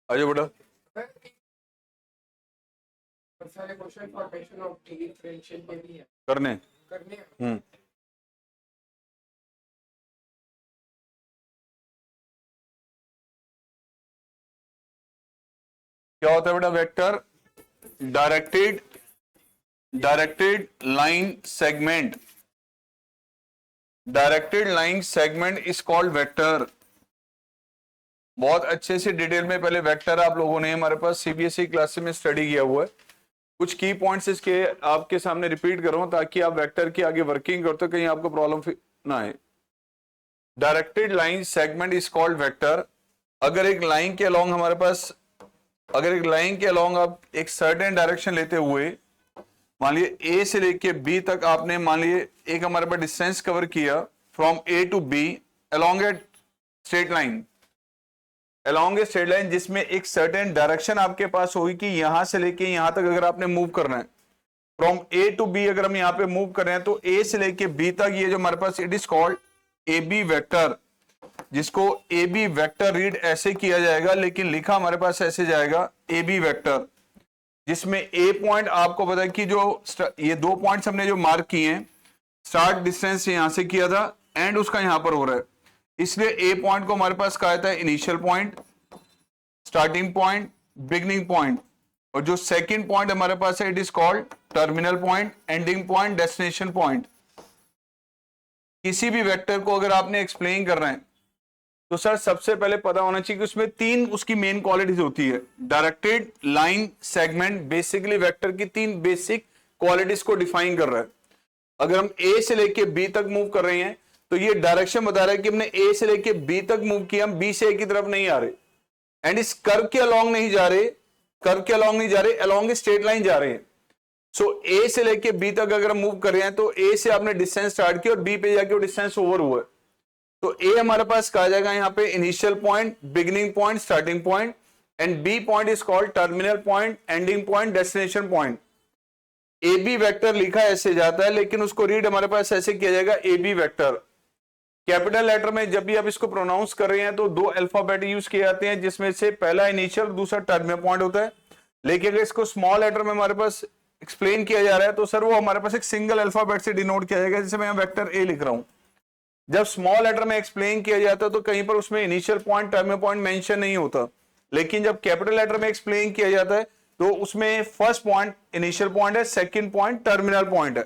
आइए बेटा। सारे क्वेश्चन फॉर्मेशन ऑफ डिफरेंशियल में भी है करने करने हैं। क्या होता है बेटा vector? Directed directed line segment, directed line segment is called vector. बहुत अच्छे से डिटेल में पहले वेक्टर आप लोगों ने हमारे पास सीबीएसई क्लास में स्टडी किया हुआ है। कुछ की पॉइंट्स इसके आपके सामने रिपीट कर रहा हूं ताकि आप वेक्टर की आगे वर्किंग करते कहीं आपको प्रॉब्लम ना आए। Directed line segment is called vector. अगर एक लाइन के अलोंग हमारे पास, अगर एक लाइन के अलोंग आप एक सर्टेन डायरेक्शन लेते हुए मान लिए ए से लेके बी तक आपने मान लिए एक हमारे पास डिस्टेंस कवर किया from A to B along a straight line, along a straight line जिसमें एक सर्टेन डायरेक्शन आपके पास होगी कि यहां से लेके यहां तक अगर आपने मूव करना है फ्रॉम ए टू बी, अगर हम यहां पे मूव कर रहे हैं तो ए से लेके बी तक ये जो हमारे पास it is called A B vector, जिसको ए बी वेक्टर रीड ऐसे किया जाएगा लेकिन लिखा हमारे पास ऐसे जाएगा ए बी वेक्टर, जिसमें ए पॉइंट आपको पता है कि जो ये दो पॉइंट्स हमने जो मार्क किए हैं, स्टार्ट डिस्टेंस यहां से किया था एंड उसका यहां पर हो रहा है, इसलिए ए पॉइंट को हमारे पास कहा जाता है initial point, starting point, beginning point, और जो सेकंड पॉइंट हमारे पास है it is called terminal point, ending point, destination point. किसी भी वेक्टर को अगर आपने एक्सप्लेन करना है तो सर सबसे पहले पता होना चाहिए कि उसमें तीन उसकी मेन क्वालिटीज होती है। Directed line segment basically vector की तीन बेसिक क्वालिटीज को डिफाइन कर रहा है। अगर हम ए से लेके बी तक मूव कर रहे हैं तो ये डायरेक्शन बता रहा है कि हमने ए से लेके बी तक मूव किया, हम बी से ए की तरफ नहीं आ रहे एंड इस कर्व के अलोंग नहीं जा रहे, कर्व के अलोंग नहीं जा रहे, अलोंग स्ट्रेट लाइन जा रहे हैं। सो ए से लेके बी तक अगर हम मूव कर रहे हैं तो ए से आपने डिस्टेंस स्टार्ट किया और बी पे जाके वो डिस्टेंस ओवर हुआ है, तो ए हमारे पास कहा जाएगा यहां पे initial point, beginning point, starting point, and B point is called terminal point, ending point, destination point. A B vector लिखा ऐसे जाता है लेकिन उसको रीड हमारे पास ऐसे किया जाएगा A B vector. Capital letter में जब भी आप इसको प्रोनाउंस कर रहे हैं तो दो अल्फाबेट यूज किए जाते हैं जिसमें से पहला इनिशियल, दूसरा टर्मिनल पॉइंट होता है। लेकिन अगर इसको स्मॉल लेटर में हमारे पास एक्सप्लेन किया जा रहा है तो सर वो हमारे पास एक सिंगल अल्फाबेट से डिनोट किया जाएगा, जैसे मैं वेक्टर ए लिख रहा हूं। जब स्मॉल लेटर में एक्सप्लेन किया जाता है तो कहीं पर उसमें initial point, terminal point mention नहीं होता, लेकिन जब कैपिटल लेटर में एक्सप्लेन किया जाता है तो उसमें फर्स्ट पॉइंट इनिशियल पॉइंट है, सेकंड पॉइंट टर्मिनल पॉइंट है।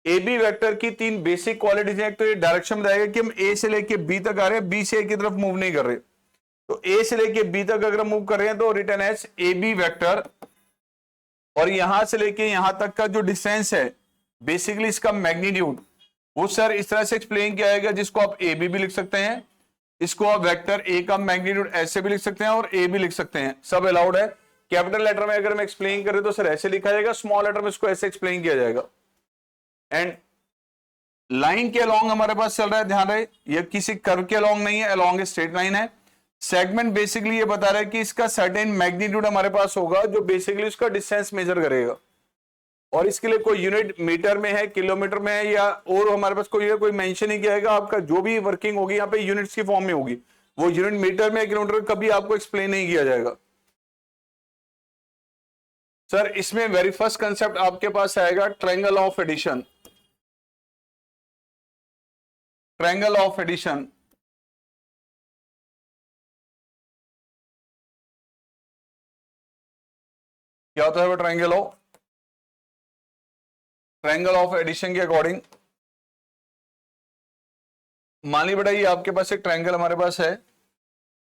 ए बी वेक्टर की तीन बेसिक क्वालिटीज हैं। तो ये डायरेक्शन बताएगा कि हम ए से लेके बी तक आ रहे हैं, बी से ए की तरफ मूव नहीं कर रहे। तो ए से लेके बी तक अगर मूव कर रहे हैं तो written as A B vector, और यहां से लेके यहां तक का जो डिस्टेंस है बेसिकली इसका मैग्नीट्यूड वो सर इस तरह से एक्सप्लेन किया जाएगा, जिसको आप ए बी भी लिख सकते हैं, इसको आप वेक्टर ए का मैग्नीट्यूड ऐसे भी लिख सकते हैं और ए भी लिख सकते हैं, सब अलाउड है। कैपिटल लेटर में अगर हम एक्सप्लेन करें तो सर ऐसे लिखा जाएगा, स्मॉल लेटर में इसको ऐसे एक्सप्लेन किया जाएगा। एंड लाइन के अलोंग हमारे पास चल रहा है, ध्यान रहे ये किसी कर्व के अलोंग नहीं है, अलोंग स्ट्रेट लाइन है। सेगमेंट बेसिकली ये बता रहा है कि इसका सर्टेन मैग्नीट्यूड हमारे पास होगा जो बेसिकली उसका डिस्टेंस मेजर करेगा, और इसके लिए कोई यूनिट मीटर में है, किलोमीटर में है, या और हमारे पास कोई मेंशन नहीं किया जाएगा। आपका जो भी वर्किंग होगी यहाँ पे यूनिट्स की फॉर्म में होगी, वो यूनिट मीटर में, किलोमीटर कभी आपको एक्सप्लेन नहीं किया जाएगा। सर इसमें वेरी फर्स्ट कंसेप्ट आपके पास आएगा triangle of addition. Triangle of addition क्या होता है? ट्रायंगल ऑफ एडिशन के अकॉर्डिंग मान ली बेटा ये आपके पास एक ट्रायंगल हमारे पास है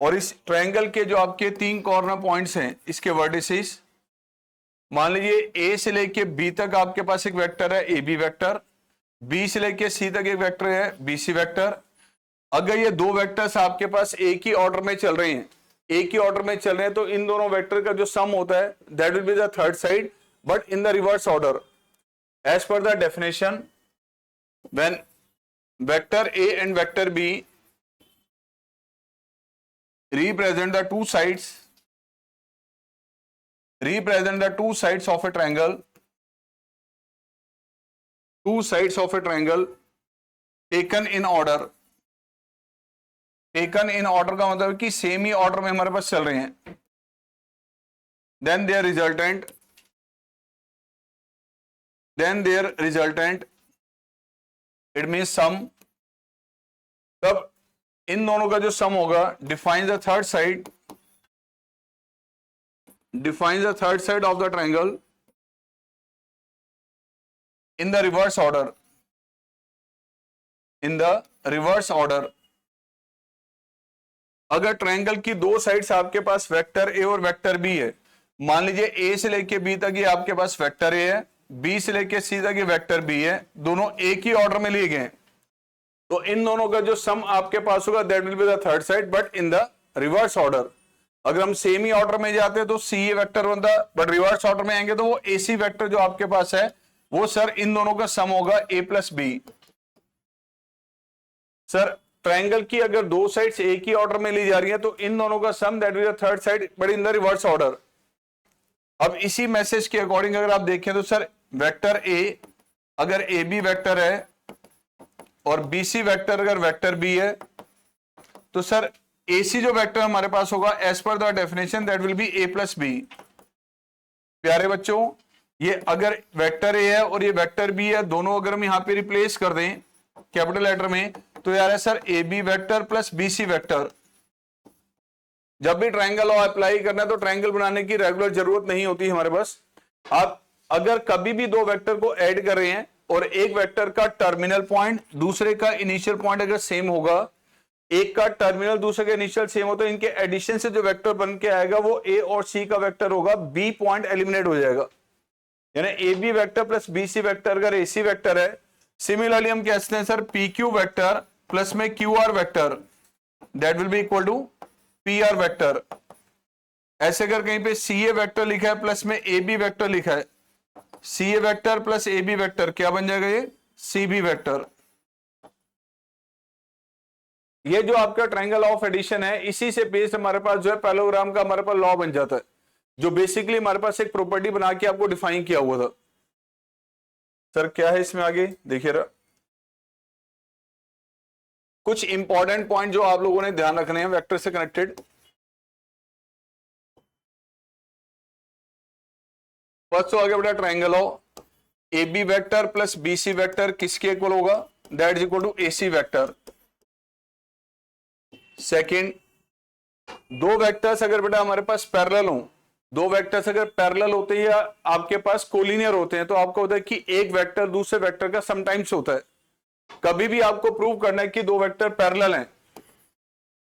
और इस ट्रायंगल के जो आपके तीन कॉर्नर पॉइंट्स हैं इसके वर्टिसेस, मान लीजिए ए से लेके बी तक आपके पास एक वेक्टर है ए बी वेक्टर, बी से लेके सी तक एक वेक्टर है बी सी वेक्टर। अगर ये दो वेक्टर्स आपके पास एक ही ऑर्डर में चल रहे हैं, एक ही ऑर्डर में चल रहे हैं, तो इन दोनों वेक्टर का जो सम होता है that will be the third side, but in the reverse order as per the definition. When vector A and vector B represent the two sides of a triangle, taken in order का मतलब कि same ही order में हमारे पास चल रहे हैं। then their resultant it means sum. तब इन दोनों का जो सम होगा, defines the third side of the triangle in the reverse order. अगर ट्रायंगल की दो साइड्स आपके पास वेक्टर ए और वेक्टर बी है, मान लीजिए ए से लेके बी तक ये आपके पास वेक्टर ए है, बी से लेके सी तक ये वेक्टर बी है, दोनों एक ही ऑर्डर में लिए गए, तो इन दोनों का जो सम आपके पास होगा that will be the third side but in the reverse order. अगर हम सेम ही ऑर्डर में जाते हैं तो सी ए वेक्टर बनता, बट रिवर्स ऑर्डर में आएंगे तो वो ए सी वेक्टर जो आपके पास है वो सर इन दोनों का सम होगा ए प्लस बी. सर ट्रायंगल की अगर दो साइड्स एक ही ऑर्डर में ली जा रही है तो इन दोनों का sum that will be the third side but in the reverse order. अब इसी मैसेज के अकॉर्डिंग अगर आप देखें तो सर वेक्टर ए अगर ए बी वेक्टर है और बी सी वेक्टर अगर वेक्टर बी है तो सर ए सी जो वेक्टर हमारे पास होगा as per the definition that will be A plus B. प्यारे बच्चों, ये अगर वेक्टर ए है और ये वेक्टर बी है, दोनों अगर हम यहां पे रिप्लेस कर दें कैपिटल लेटर में तो यार है sir A B vector plus B C vector. जब भी ट्रायंगल लॉ अप्लाई करना है तो ट्रायंगल बनाने की रेगुलर जरूरत नहीं होती हमारे पास. आप अगर कभी भी दो वेक्टर को ऐड कर रहे हैं और एक वेक्टर का टर्मिनल पॉइंट दूसरे का इनिशियल पॉइंट अगर सेम होगा, एक का टर्मिनल दूसरे का इनिशियल सेम हो, तो इनके एडिशन से जो वेक्टर बन के आएगा वो ए और सी का वेक्टर होगा, बी पॉइंट एलिमिनेट हो जाएगा. यानी A B vector plus B C vector अगर ए सी वेक्टर है, सिमिलरली हम कहते हैं sir P Q vector plus में Q R vector that will be equal to P R vector. ऐसे अगर कहीं पे सी ए वेक्टर लिखा है प्लस में ए बी वेक्टर लिखा है, C A vector plus A B vector क्या बन जाएगा, ये सी बी वेक्टर. ये जो आपका ट्रायंगल ऑफ एडिशन है इसी से बेस्ड हमारे पास जो है पैरेललोग्राम का हमारे पास लॉ बन जाता है, जो बेसिकली हमारे पास एक प्रॉपर्टी बना के आपको डिफाइन किया हुआ था. सर क्या है इसमें आगे देखिए रहा, कुछ इंपॉर्टेंट पॉइंट जो आप लोगों ने ध्यान रखने हैं वेक्टर से कनेक्टेड. फर्स्ट तो आगे बढ़ा triangle of A B vector plus B C vector किसके इक्वल होगा, that is equal to A C vector. Second, दो वेक्टर्स अगर बेटा हमारे पास पैरेलल हो, दो वेक्टर्स अगर पैरेलल होते हैं या आपके पास कोलिनियर होते हैं तो आपको होता है कि एक वेक्टर दूसरे वेक्टर का समटाइम्स होता है. कभी भी आपको प्रूव करना है कि दो वेक्टर पैरेलल हैं,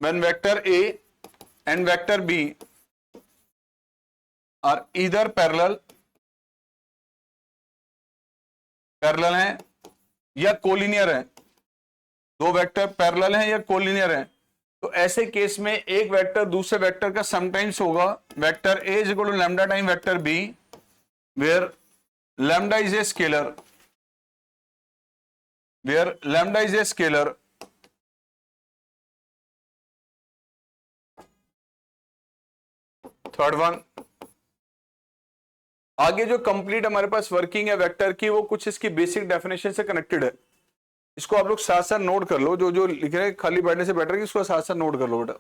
when vector A and vector B are either parallel हैं या कोलिनियर हैं, दो वेक्टर पैरेलल हैं या कोलिनियर हैं, तो ऐसे केस में एक वेक्टर दूसरे वेक्टर का समटाइम्स होगा. Vector A is equal to lambda time vector B where lambda is a scalar, third one. आगे जो कंप्लीट हमारे पास वर्किंग है वेक्टर की वो कुछ इसकी बेसिक डेफिनेशन से कनेक्टेड है. इसको आप लोग साथ साथ नोट कर लो, जो जो लिख रहे हैं खाली बैठने से बेटर है कि इसको साथ साथ नोट कर लो बेटा.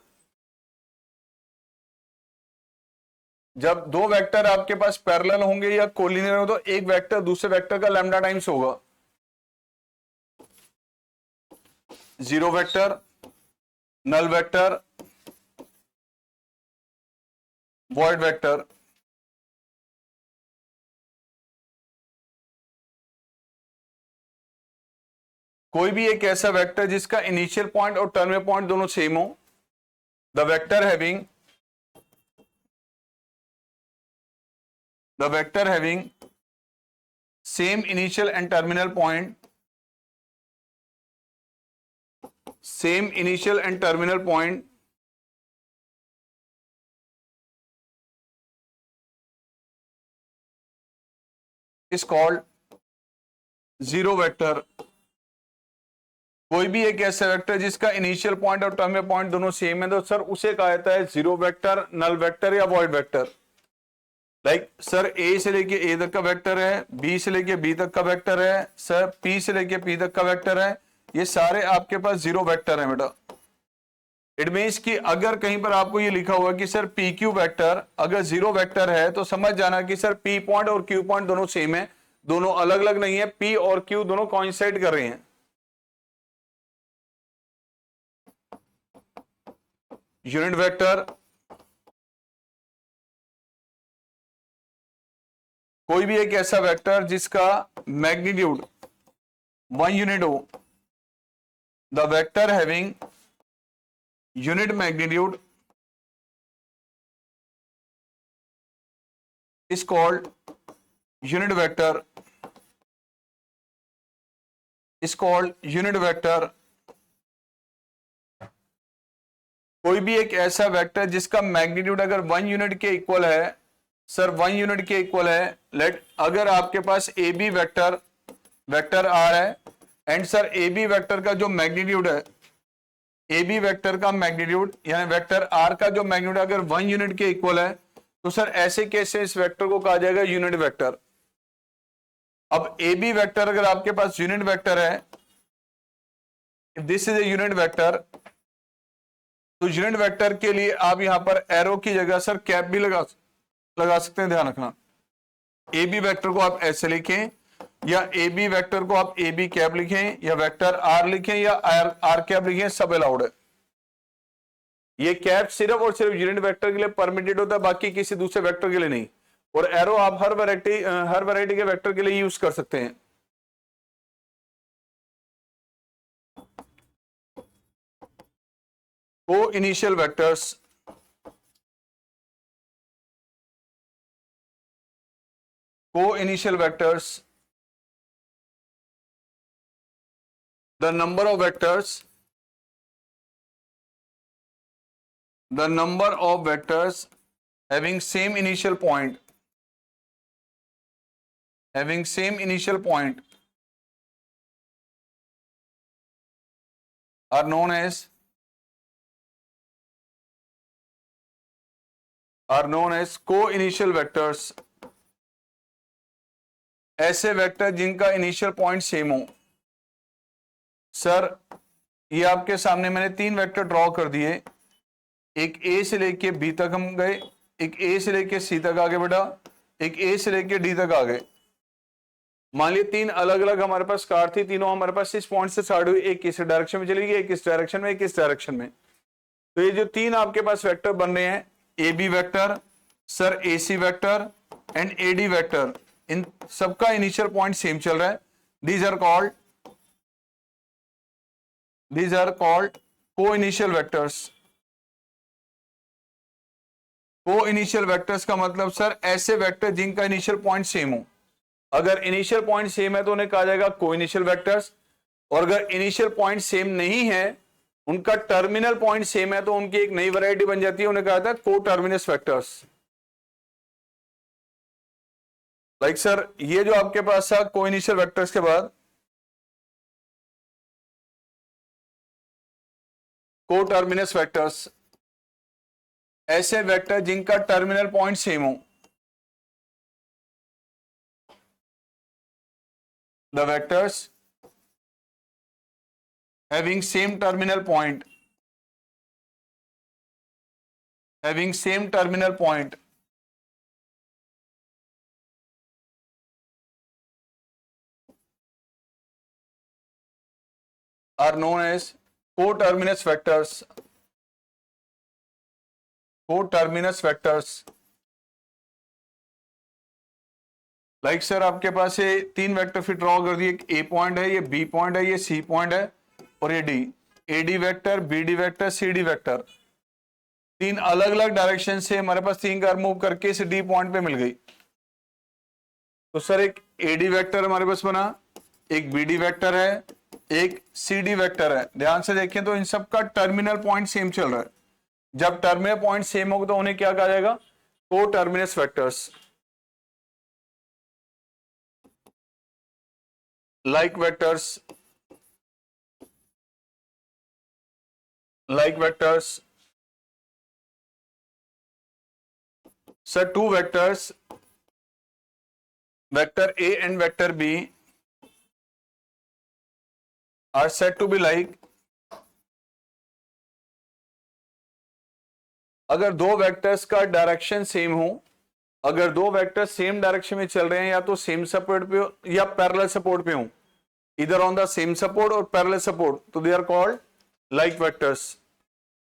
जब दो वेक्टर आपके पास पैरेलल होंगे या कोलिनियर हो तो एक वेक्टर दूसरे वेक्टर का लैम्डा टाइम्स होगा. Zero vector, null vector, void vector. कोई भी एक ऐसा वेक्टर जिसका इनिशियल पॉइंट और टर्मिनल पॉइंट दोनों सेम हो, the vector having same initial and terminal point is called zero vector. कोई भी एक ऐसा वेक्टर जिसका इनिशियल पॉइंट और टर्मिनल पॉइंट दोनों सेम है तो सर उसे कहा जाता है जीरो वेक्टर, नल वेक्टर या void vector. Like sir A से लेके ए तक का वेक्टर है, बी से लेके बी तक का वेक्टर है, सर पी से लेके पी तक का वेक्टर है, ये सारे आपके पास जीरो वेक्टर है बेटा. इट मीन्स कि अगर कहीं पर आपको ये लिखा हुआ कि सर पी क्यू वेक्टर अगर जीरो वेक्टर है तो समझ जाना कि सर पी पॉइंट और क्यू पॉइंट दोनों सेम है, दोनों अलग अलग नहीं है, पी और क्यू दोनों कोइंसाइड कर रहे हैं। यूनिट वेक्टर कोई भी एक ऐसा वेक्टर जिसका मैग्नीट्यूड 1 यूनिट हो, the vector having unit magnitude is called unit vector, is called unit vector। कोई भी एक ऐसा वेक्टर जिसका मैग्नीट्यूड अगर 1 यूनिट के इक्वल है, सर 1 यूनिट के इक्वल है, लेट अगर आपके पास A B vector vector R है and sir A B vector का जो मैग्नीट्यूड है, ए बी वेक्टर का मैग्नीट्यूड यानी वेक्टर आर का जो मैग्नीट्यूड अगर 1 यूनिट के इक्वल है, तो सर ऐसे केस इस वेक्टर को कहा जाएगा यूनिट वेक्टर। अब ए बी वेक्टर अगर आपके पास यूनिट वेक्टर है, this is a unit vector, तो यूनिट वेक्टर के लिए आप यहां पर एरो की जगह सर कैप भी लगा सकते हैं, ध्यान रखना। ए बी वेक्टर को आप ऐसे लिखें या ए बी वेक्टर को आप ए बी कैप लिखें या वेक्टर आर लिखें या आर कैप लिखें, सब अलाउड है। ये कैप सिर्फ और सिर्फ यूनिट वेक्टर के लिए परमिटेड होता है, बाकी किसी दूसरे वेक्टर के लिए नहीं। और एरो आप हर वैरायटी के वेक्टर के लिए यूज कर सकते हैं। को इनिशियल वेक्टर्स, को initial vectors, the number of vectors having same initial point are known as co-initial vectors। ऐसे वेक्टर जिनका इनिशियल पॉइंट सेम हो। सर ये आपके सामने मैंने 3 वेक्टर ड्रॉ कर दिए, एक ए से लेके बी तक हम गए, एक ए से लेके सी तक आगे बढ़ा, एक ए से लेके डी तक आ गए। मान लीजिए 3 अलग अलग हमारे पास कार थी, तीनों हमारे पास इस पॉइंट से स्टार्ट हुई, एक इस डायरेक्शन में चली गई, एक इस डायरेक्शन में, एक इस डायरेक्शन में। तो ये जो 3 आपके पास वेक्टर बन रहे हैं, A B vector, sir A C vector and A D vector, इन सबका इनिशियल पॉइंट सेम चल रहा है। These are called co-initial vectors. Co-initial vectors का मतलब सर ऐसे वेक्टर जिनका इनिशियल पॉइंट सेम हो। अगर इनिशियल पॉइंट सेम है तो उन्हें कहा जाएगा को-इनिशियल वेक्टर्स, और अगर इनिशियल पॉइंट सेम नहीं है, उनका टर्मिनल पॉइंट सेम है, तो उनकी एक नई वैरायटी बन जाती है, उन्हें कहा जाता है को-टर्मिनस वेक्टर्स। लाइक सर ये जो आपके पास था को-इनिशियल वेक्टर्स के बाद को-टर्मिनस वेक्टर्स, ऐसे वेक्टर जिनका टर्मिनल पॉइंट सेम हो। The vectors having same terminal point are known as co-terminus vectors। Like sir आपके पास ये 3 वेक्टर फिर ड्रॉ कर दिए, एक ए पॉइंट है, ये बी पॉइंट है, ये सी पॉइंट है और ये D. A D vector, B D vector, C D vector, 3 अलग अलग डायरेक्शन से हमारे पास 3 कार मूव करके इस डी पॉइंट पे मिल गई। तो सर एक ए डी वेक्टर हमारे पास बना, एक बी डी वेक्टर है, एक सी डी वेक्टर है। ध्यान से देखें तो इन सब का टर्मिनल पॉइंट सेम चल रहा है। जब टर्मिनल पॉइंट सेम होगा तो उन्हें क्या कहा जाएगा? को terminus vectors. like vectors so 2 vectors, vector A and vector B are said to be like अगर दो वेक्टर्स का डायरेक्शन सेम हो, अगर दो वेक्टर सेम डायरेक्शन में चल रहे हैं, या तो सेम सपोर्ट पे हो या पैरेलल सपोर्ट पे हो, इधर ऑन द सेम सपोर्ट और पैरेलल सपोर्ट, तो they are called like vectors.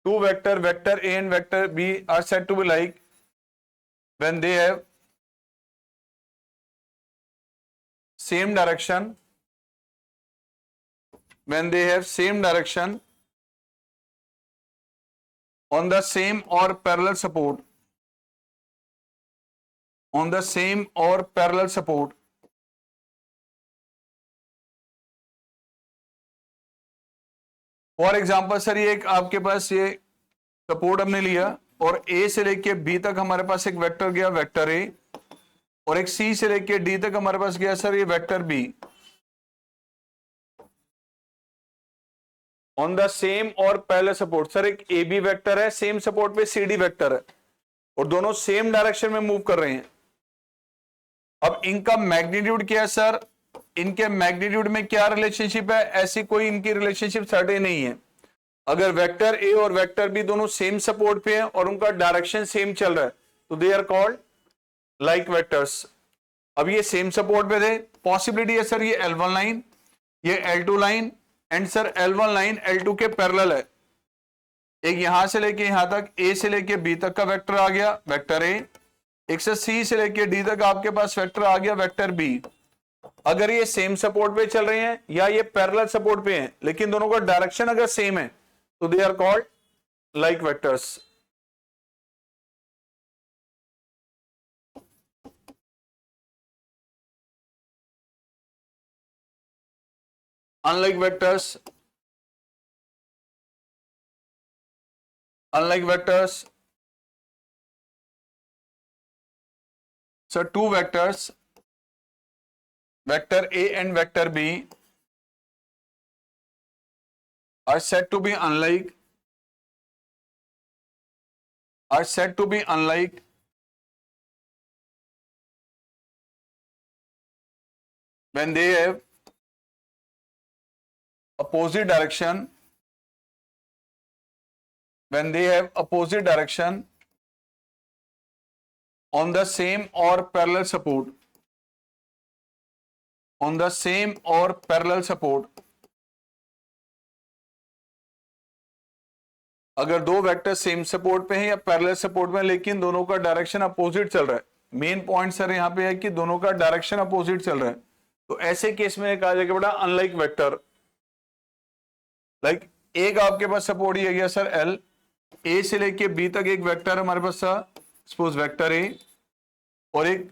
Two vector A and vector B are said to be like when they have same direction, when they have same direction on the same or parallel support, on the same or parallel support. For example sir, ये एक आपके पास ये support हमने लिया और ए से लेके B तक हमारे पास एक वेक्टर गया, वेक्टर ए, और एक सी से लेके डी तक हमारे पास गया सर ये vector B, on the same और पैरेलल सपोर्ट. सर एक ए बी वेक्टर है, सेम सपोर्ट पे सी डी वेक्टर है, और दोनों सेम डायरेक्शन में मूव कर रहे हैं. अब इनका मैग्नीट्यूड क्या है सर? इनके मैग्नीट्यूड में क्या रिलेशनशिप है? ऐसी कोई इनकी रिलेशनशिप सर्टेन नहीं है. अगर वेक्टर ए और वेक्टर बी दोनों सेम सपोर्ट पे हैं और उनका डायरेक्शन सेम चल रहा है, तो they are called like vectors. अब ये सेम सपोर्ट पे थे, पॉसिबिलिटी है सर ये L1 लाइन, ये L2 line, and sir L1 line L2 के पैरेलल है. एक यहां से लेके यहां तक ए से लेके बी तक का वेक्टर आ गया, वेक्टर ए. एक से सी से लेके डी तक आपके पास वेक्टर आ गया, वेक्टर बी. अगर ये सेम सपोर्ट पे चल रहे हैं या ये पैरेलल सपोर्ट पे हैं, लेकिन दोनों का डायरेक्शन अगर सेम है, तो they are called like vectors. unlike vectors, so two vectors, vector A and vector B, are said to be unlike, when they have opposite direction, on the same or parallel support, अगर दो vector same support पे हैं या parallel support में, लेकिन दोनों का direction opposite चल रहा है. मेन पॉइंट सर यहां पे है कि दोनों का डायरेक्शन अपोजिट चल रहा है, तो ऐसे केस में कहा जाएगा बेटा अनलाइक वेक्टर. लाइक एक आपके पास सपोर्ट ही गया सर L, ए से लेके बी तक एक वेक्टर हमारे पास था, सपोज वेक्टर ए, और एक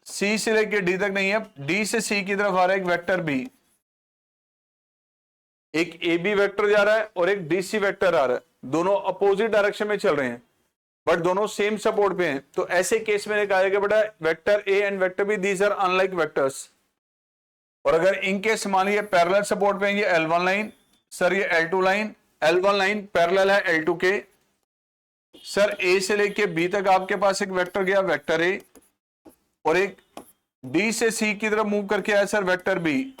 सी से लेके डी तक नहीं है, डी से सी की तरफ आ रहा है एक वेक्टर बी. एक ए बी वेक्टर जा रहा है और एक डी सी वेक्टर आ रहा है, दोनों अपोजिट डायरेक्शन में चल रहे हैं, बट दोनों सेम सपोर्ट पे हैं. तो ऐसे केस में कहा जाएगा बेटा vector A and vector B, these are unlike vectors. और अगर इनके मान लीजिए पैरेलल सपोर्ट पे ये L1 लाइन, सर ये L2 line, L1 line parallel है L2 के. सर ए से लेके बी तक आपके पास एक वेक्टर गया, वेक्टर ए, और एक डी से सी की तरफ मूव करके आया सर वेक्टर बी.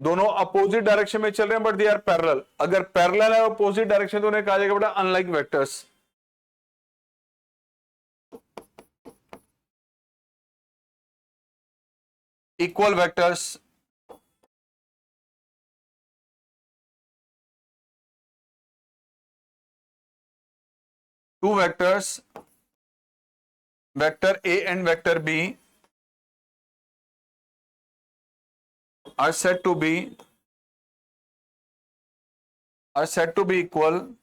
दोनों अपोजिट डायरेक्शन में चल रहे हैं, बट दे आर पैरेलल. अगर पैरेलल है अपोजिट डायरेक्शन, तो उन्हें कहा जाएगा बेटा unlike vectors. Equal vectors, two vectors, vector A and vector B, are said to be equal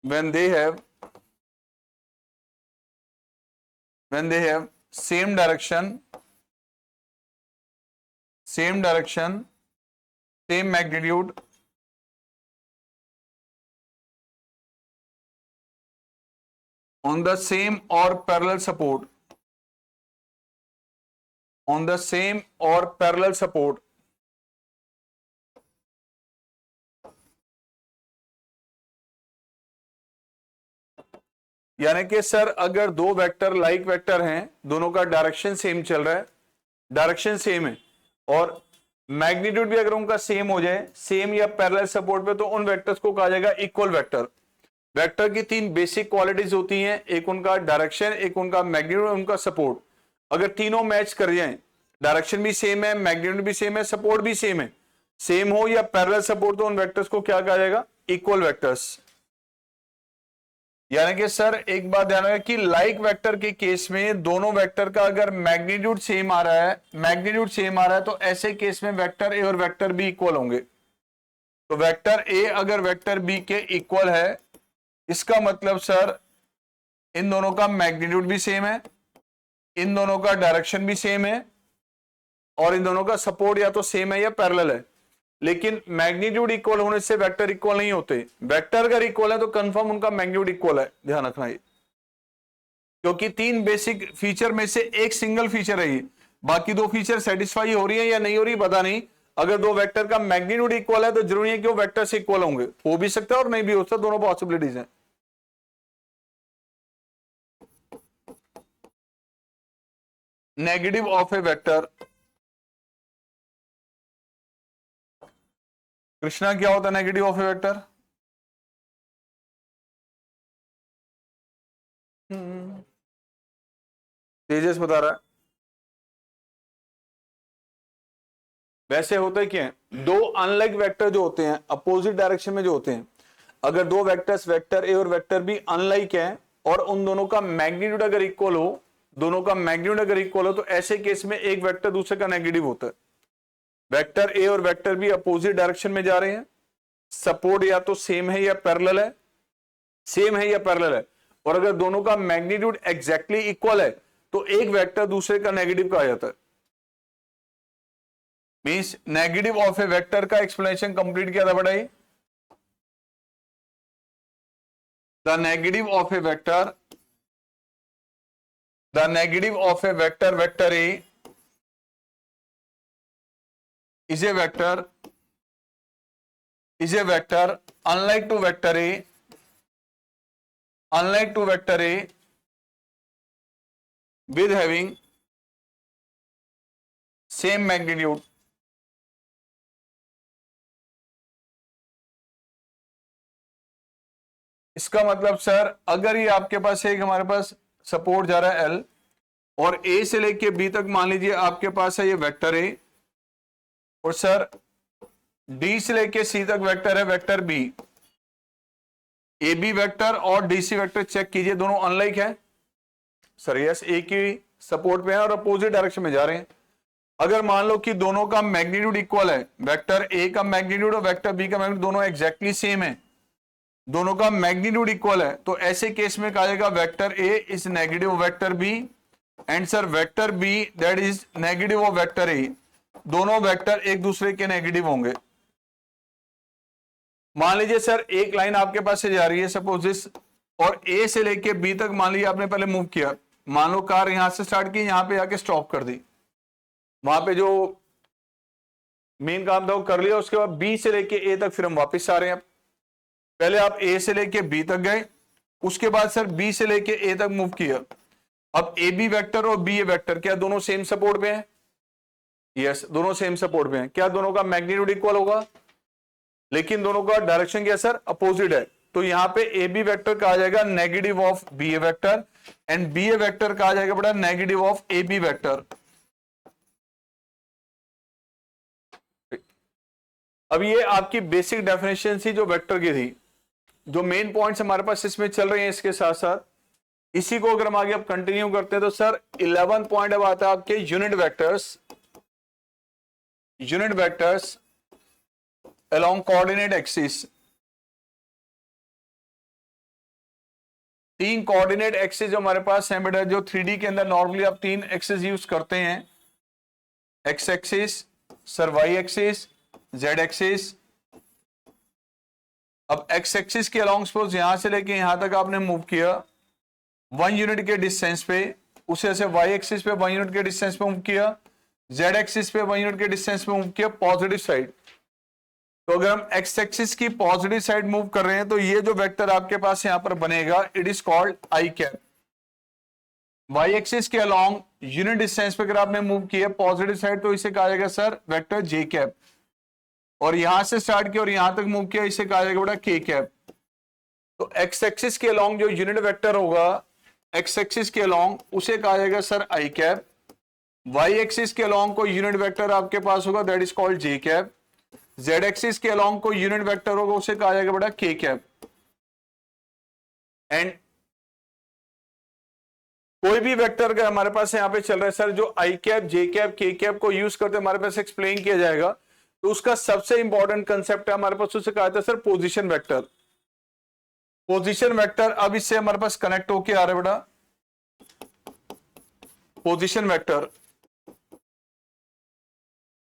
when they have same direction, same magnitude, on the same or parallel support, यानी कि sir अगर दो vector like vector हैं, दोनों का direction same चल रहा है, डायरेक्शन सेम है, और मैग्नीट्यूड भी अगर उनका सेम हो जाए, सेम या पैरेलल सपोर्ट पे, तो उन वेक्टर्स को कहा जाएगा इक्वल वेक्टर। वेक्टर की तीन बेसिक क्वालिटीज होती हैं, एक उनका डायरेक्शन, एक उनका मैग्नीट्यूड, उनका सपोर्ट। अगर तीनों मैच कर जाएं, डायरेक्शन भी सेम है, मैग्नीट्यूड भी सेम है, सपोर्ट भी सेम है, सेम हो या पैरेलल सपोर्ट, तो उन वेक्टर्स को क्या कहा जाएगा? Equal vectors. यानी कि सर एक बात ध्यान रखें कि लाइक वेक्टर के केस में दोनों वेक्टर का अगर मैग्नीट्यूड सेम आ रहा है, मैग्नीट्यूड सेम आ रहा है, तो ऐसे केस में वेक्टर ए और वेक्टर बी इक्वल होंगे। तो वेक्टर ए अगर वेक्टर बी के इक्वल है, इसका मतलब सर इन दोनों का मैग्नीट्यूड भी सेम है, इन दोनों का डायरेक्शन भी सेम है, और इन दोनों का सपोर्ट या तो सेम है या पैरेलल है। लेकिन मैग्नीट्यूड इक्वल होने से वेक्टर इक्वल नहीं होते। वेक्टर अगर इक्वल है तो कंफर्म उनका मैग्नीट्यूड इक्वल है, ध्यान रखना ये, क्योंकि तीन बेसिक फीचर में से एक सिंगल फीचर है ये, बाकी दो फीचर सेटिस्फाई हो रही है या नहीं हो रही पता नहीं। अगर दो वेक्टर का मैग्नीट्यूड इक्वल है तो जरूरी है कि वो वेक्टर से इक्वल होंगे, हो भी सकता है और नहीं भी हो सकता, दोनों पॉसिबिलिटीज हैं। Negative of A vector, Krishna क्या होता है नेगेटिव ऑफ ए वेक्टर? तेजस बता रहा है। वैसे होता है क्या है, दो अनलाइक वेक्टर जो होते हैं अपोजिट डायरेक्शन में जो होते हैं, अगर दो वेक्टर्स वेक्टर ए और वेक्टर बी अनलाइक हैं और उन दोनों का मैग्नीट्यूड अगर इक्वल हो, दोनों का मैग्नीट्यूड अगर इक्वल हो, तो ऐसे केस में एक वेक्टर दूसरे का नेगेटिव होता है। वेक्टर ए और वेक्टर बी अपोजिट डायरेक्शन में जा रहे हैं, सपोर्ट या तो सेम है या पैरेलल है, सेम है या पैरेलल है, और अगर दोनों का मैग्नीट्यूड एग्जैक्टली इक्वल है तो एक वेक्टर दूसरे का नेगेटिव कहा जाता है। Means negative of A vector का एक्सप्लेनेशन कंप्लीट किया था बेटा। The negative of A vector, the negative of A vector, vector A is a vector unlike to vector A, unlike to vector A with having same magnitude। इसका मतलब sir अगर ये आपके पास एक हमारे पास सपोर्ट जा रहा है L और A से लेके B तक मान लीजिए आपके पास है ये वेक्टर A, और सर डी से लेके सी तक वेक्टर है vector B, A B vector और डी सी वेक्टर चेक कीजिए दोनों अनलाइक है सर। यस, एक ही सपोर्ट पे है और अपोजिट डायरेक्शन में जा रहे हैं। अगर मान लो कि दोनों का मैग्नीट्यूड इक्वल है, वेक्टर ए का मैग्नीट्यूड और वेक्टर बी का मैग्नीट्यूड दोनों एग्जैक्टली सेम है, दोनों का मैग्नीट्यूड इक्वल है, तो ऐसे केस में कहा जाएगा vector A is negative vector B and sir vector B that is negative of vector A. दोनों वेक्टर एक दूसरे के नेगेटिव होंगे। मान लीजिए सर एक लाइन आपके पास से जा रही है सपोज दिस, और ए से लेके बी तक मान लीजिए आपने पहले मूव किया, मान लो कार यहां से स्टार्ट की, यहां पे आके स्टॉप कर दी, वहां पे जो मेन काम था वो कर लिया, उसके बाद बी से लेके ए तक फिर हम वापस आ रहे हैं। पहले आप ए से लेके बी तक गए, उसके बाद सर बी से लेके ए तक मूव किया। अब ए बी वेक्टर और बी ए वेक्टर क्या दोनों सेम सपोर्ट पे हैं? यस, दोनों सेम सपोर्ट पे हैं। क्या दोनों का मैग्नीट्यूड इक्वल होगा? लेकिन दोनों का डायरेक्शन क्या सर अपोजिट है, तो यहां पे ए बी वेक्टर कहा जाएगा negative of B A vector and B A vector कहा जाएगा बेटा negative of A B vector. अब ये आपकी बेसिक डेफिनेशन थी जो वेक्टर की थी। जो मेन पॉइंट्स हमारे पास इसमें चल रहे हैं इसके साथ साथ इसी को अगर हम आगे अब कंटिन्यू करते हैं तो सर 11 पॉइंट अब आता है आपके unit vectors. Unit vectors along coordinate axis। तीन कोऑर्डिनेट एक्सिस जो हमारे पास हैं बेटा, जो 3D के अंदर नॉर्मली आप तीन एक्सिस यूज करते हैं, X axis, sir Y axis, Z axis. अब एक्स एक्सिस के अलॉन्ग सपोज यहां से लेके यहां तक आपने मूव किया 1 यूनिट के डिस्टेंस पे, उसे ऐसे वाई एक्सिस पे 1 यूनिट के डिस्टेंस पे मूव किया, जेड एक्सिस पे 1 यूनिट के डिस्टेंस पे मूव किया पॉजिटिव साइड। तो अगर हम एक्स एक्सिस की पॉजिटिव साइड मूव कर रहे हैं तो ये जो वेक्टर आपके पास यहां पर बनेगा it is called I cap. Y axis के अलोंग यूनिट डिस्टेंस पे अगर आपने मूव किया पॉजिटिव साइड तो इसे कहा जाएगा सर वेक्टर जे कैप, और यहां से स्टार्ट किया और यहां तक मूव किया इसे कहा जाएगा बेटा के कैप। तो एक्स एक्सिस के अलोंग जो यूनिट वेक्टर होगा एक्स एक्सिस के अलोंग उसे कहा जाएगा sir I cap. Y axis के अलोंग कोई यूनिट वेक्टर आपके पास होगा that is called J cap. Z axis के अलोंग कोई यूनिट वेक्टर होगा उसे कहा जाएगा बेटा के कैप। एंड कोई भी वेक्टर अगर हमारे पास यहां पे चल रहा है सर जो आई कैप जे कैप के कैप को यूज करते हमारे पास एक्सप्लेन किया जाएगा, तो उसका सबसे इंपॉर्टेंट कंसेप्ट है हमारे पास, उसे कहा जाता है sir position vector. Position vector अब इससे हमारे पास कनेक्ट होके आ रहा है बेटा पोजीशन वेक्टर।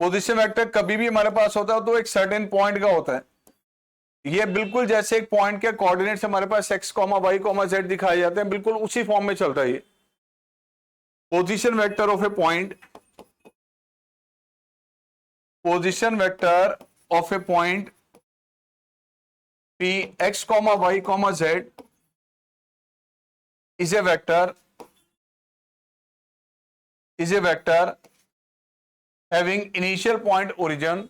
पोजीशन वेक्टर कभी भी हमारे पास होता है तो एक सर्टेन पॉइंट का होता है। ये बिल्कुल जैसे एक पॉइंट के कोऑर्डिनेट्स हमारे पास X comma Y comma Z दिखाए जाते हैं, बिल्कुल उसी फॉर्म में चलता है ये position vector of A point. Position vector of A point P x comma y comma z is a vector having initial point origin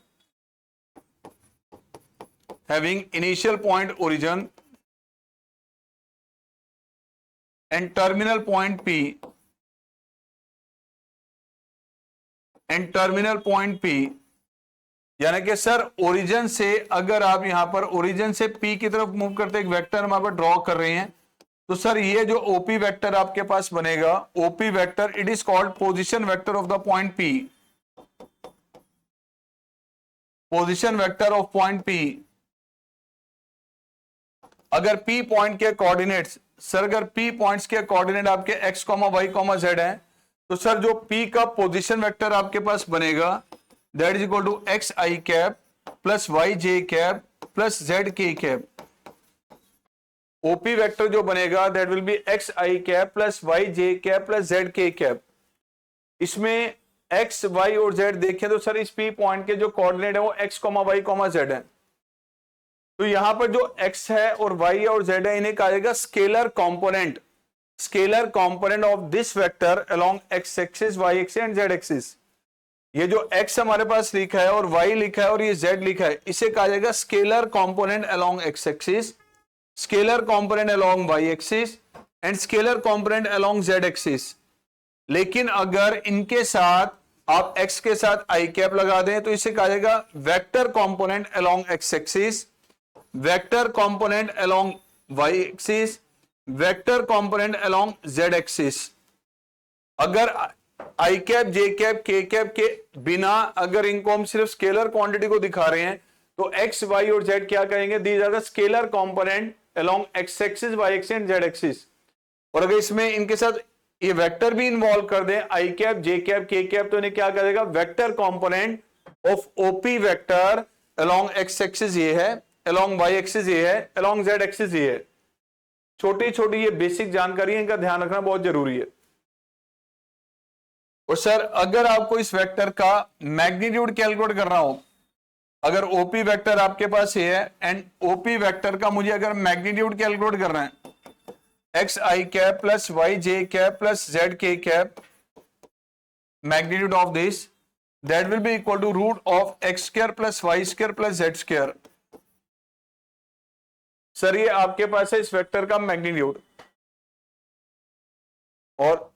and terminal point P यानी कि सर ओरिजिन से अगर आप यहां पर ओरिजिन से पी की तरफ मूव करते एक वेक्टर हम यहां पर ड्रॉ कर रहे हैं, तो सर ये जो ओपी वेक्टर आपके पास बनेगा OP vector it is called position vector of the point P. Position vector of point P. अगर पी पॉइंट के कोऑर्डिनेट्स सर अगर पी पॉइंट्स के कोऑर्डिनेट आपके X comma Y comma Z है, तो सर जो पी का पोजीशन वेक्टर आपके पास बनेगा that is equal to X I cap plus Y J cap plus Z K cap. OP vector जो बनेगा that will be X I cap plus Y J cap plus Z K cap. इसमें X Y और Z देखें तो sir इस P point के जो coordinate है वो X comma Y comma Z है। तो यहां पर जो एक्स है और वाई और जेड है इन्हें कहा जाएगा scalar component of this vector along X axis Y axis and Z axis. ये जो x हमारे पास लिखा है और y लिखा है और ये z लिखा है इसे कहा जाएगा scalar component along x axis, scalar component along y axis and scalar component along z axis. लेकिन अगर इनके साथ आप x के साथ i कैप लगा दें तो इसे कहा जाएगा vector component along x axis, vector component along y axis, vector component along z axis. अगर आई कैप जे कैप के कैप के बिना अगर इनको हम सिर्फ स्केलर क्वांटिटी को दिखा रहे हैं तो एक्स वाई और जेड क्या कहेंगे these are the scalar component along X axis Y axis and Z axis. और अगर इसमें इनके साथ ये वेक्टर भी इन्वॉल्व कर दें आई कैप जे कैप के कैप तो इन्हें क्या करेगा vector component of OP vector along X axis ये है, अलोंग वाई एक्सिस ये है, अलोंग जेड एक्सिस ये है। छोटी छोटी ये बेसिक जानकारी है, इनका ध्यान रखना बहुत जरूरी है। और सर अगर आपको इस वेक्टर का मैग्नीट्यूड कैलकुलेट करना हो, अगर ओपी वेक्टर आपके पास ये है एंड ओपी वेक्टर का मुझे अगर मैग्नीट्यूड कैलकुलेट करना है X I cap plus Y J cap plus Z K cap, magnitude of this that will be equal to root of X square plus Y square plus Z square. Sir ये आपके पास है इस vector का magnitude. और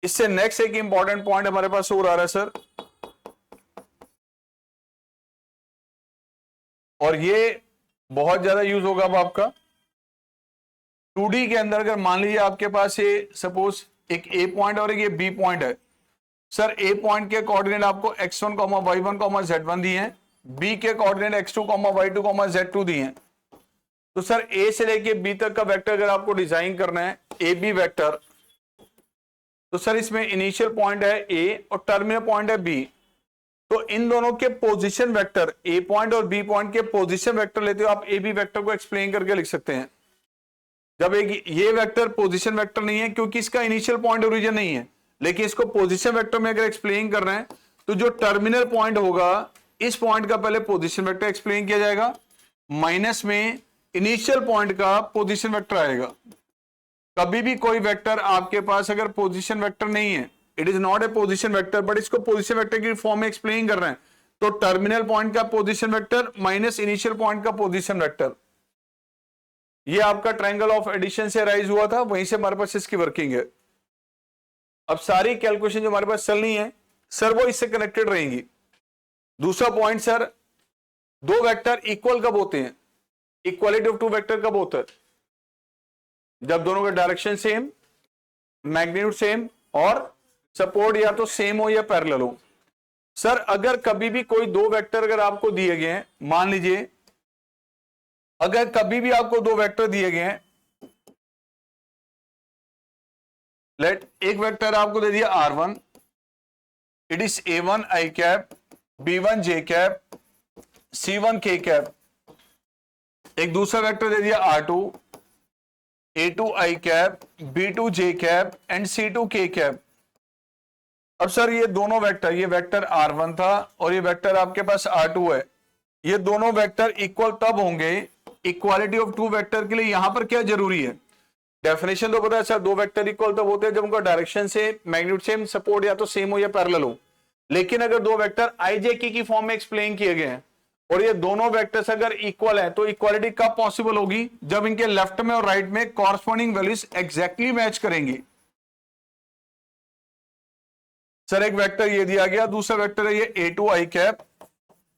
इससे next एक important point हमारे पास और आ रहा है सर, और ये बहुत ज्यादा यूज होगा अब आपका 2D के अंदर। अगर मान लीजिए आपके पास ये सपोज एक ए पॉइंट और एक ये बी पॉइंट है, सर ए पॉइंट के कोऑर्डिनेट आपको x1, y1, z1 दिए हैं, बी के कोऑर्डिनेट x2, y2, z2 दिए हैं। तो सर ए से लेके बी तक का वेक्टर अगर आपको डिजाइन करना है ए बी वेक्टर, तो सर इसमें इनिशियल पॉइंट है ए और टर्मिनल पॉइंट है बी। तो इन दोनों के पोजीशन वेक्टर ए पॉइंट और बी पॉइंट के पोजीशन वेक्टर लेते हो आप ए बी वेक्टर को एक्सप्लेन करके लिख सकते हैं। जब एक ये वेक्टर पोजीशन वेक्टर नहीं है क्योंकि इसका इनिशियल पॉइंट ओरिजिन नहीं है, लेकिन इसको पोजीशन वेक्टर में अगर एक्सप्लेन कर रहे हैं तो जो टर्मिनल पॉइंट होगा इस पॉइंट का पहले पोजीशन वेक्टर एक्सप्लेन किया जाएगा, माइनस में इनिशियल पॉइंट का पोजीशन वेक्टर आएगा। कभी भी कोई वेक्टर आपके पास अगर पोजीशन वेक्टर नहीं है it is not a position vector, but इसको पोजीशन वेक्टर की फॉर्म में एक्सप्लेन कर रहे हैं। तो टर्मिनल पॉइंट का position vector minus initial point का पोजीशन वेक्टर, ये आपका ट्रायंगल ऑफ एडिशन से राइज हुआ था, वहीं से हमारे पास इसकी वर्किंग है। अब सारी कैलकुलेशन जो हमारे पास चलनी है सर वो इससे कनेक्टेड रहेंगी। दूसरा पॉइंट सर, दो वेक्टर इक्वल कब होते हैं? इक्वालिटी ऑफ टू वेक्टर कब होता है? जब दोनों का डायरेक्शन सेम, मैग्नीट्यूड सेम और सपोर्ट या तो सेम हो या पैरेलल हो। सर अगर कभी भी कोई दो वेक्टर अगर आपको दिए गए हैं, मान लीजिए अगर कभी भी आपको दो वेक्टर दिए गए हैं, लेट एक वेक्टर आपको दे दिया R1, it is A1 I cap, B1 J cap, C1 K cap. एक दूसरा वेक्टर दे दिया R2, A2 I cap, B2 J cap and C2 K cap. अब सर ये दोनों वेक्टर, ये वेक्टर R1 था और ये वेक्टर आपके पास R2 है, ये दोनों वेक्टर इक्वल तब होंगे। इक्वालिटी ऑफ टू वेक्टर के लिए यहां पर क्या जरूरी है? डेफिनेशन तो पता है सर, दो वेक्टर इक्वल तब होते हैं जब उनका डायरेक्शन से, मैग्नीट्यूड सेम, सपोर्ट या तो सेम हो या पैरेलल हो। लेकिन अगर दो वेक्टर IJ की फॉर्म में एक्सप्लेन किए गए हैं और ये दोनों वेक्टर्स अगर इक्वल है तो इक्वालिटी कब पॉसिबल होगी? जब इनके लेफ्ट में और राइट में कॉरस्पॉन्डिंग वैल्यूज एग्जैक्टली मैच करेंगी। सर एक वेक्टर ये दिया गया, दूसरा वेक्टर है ये A2 I cap,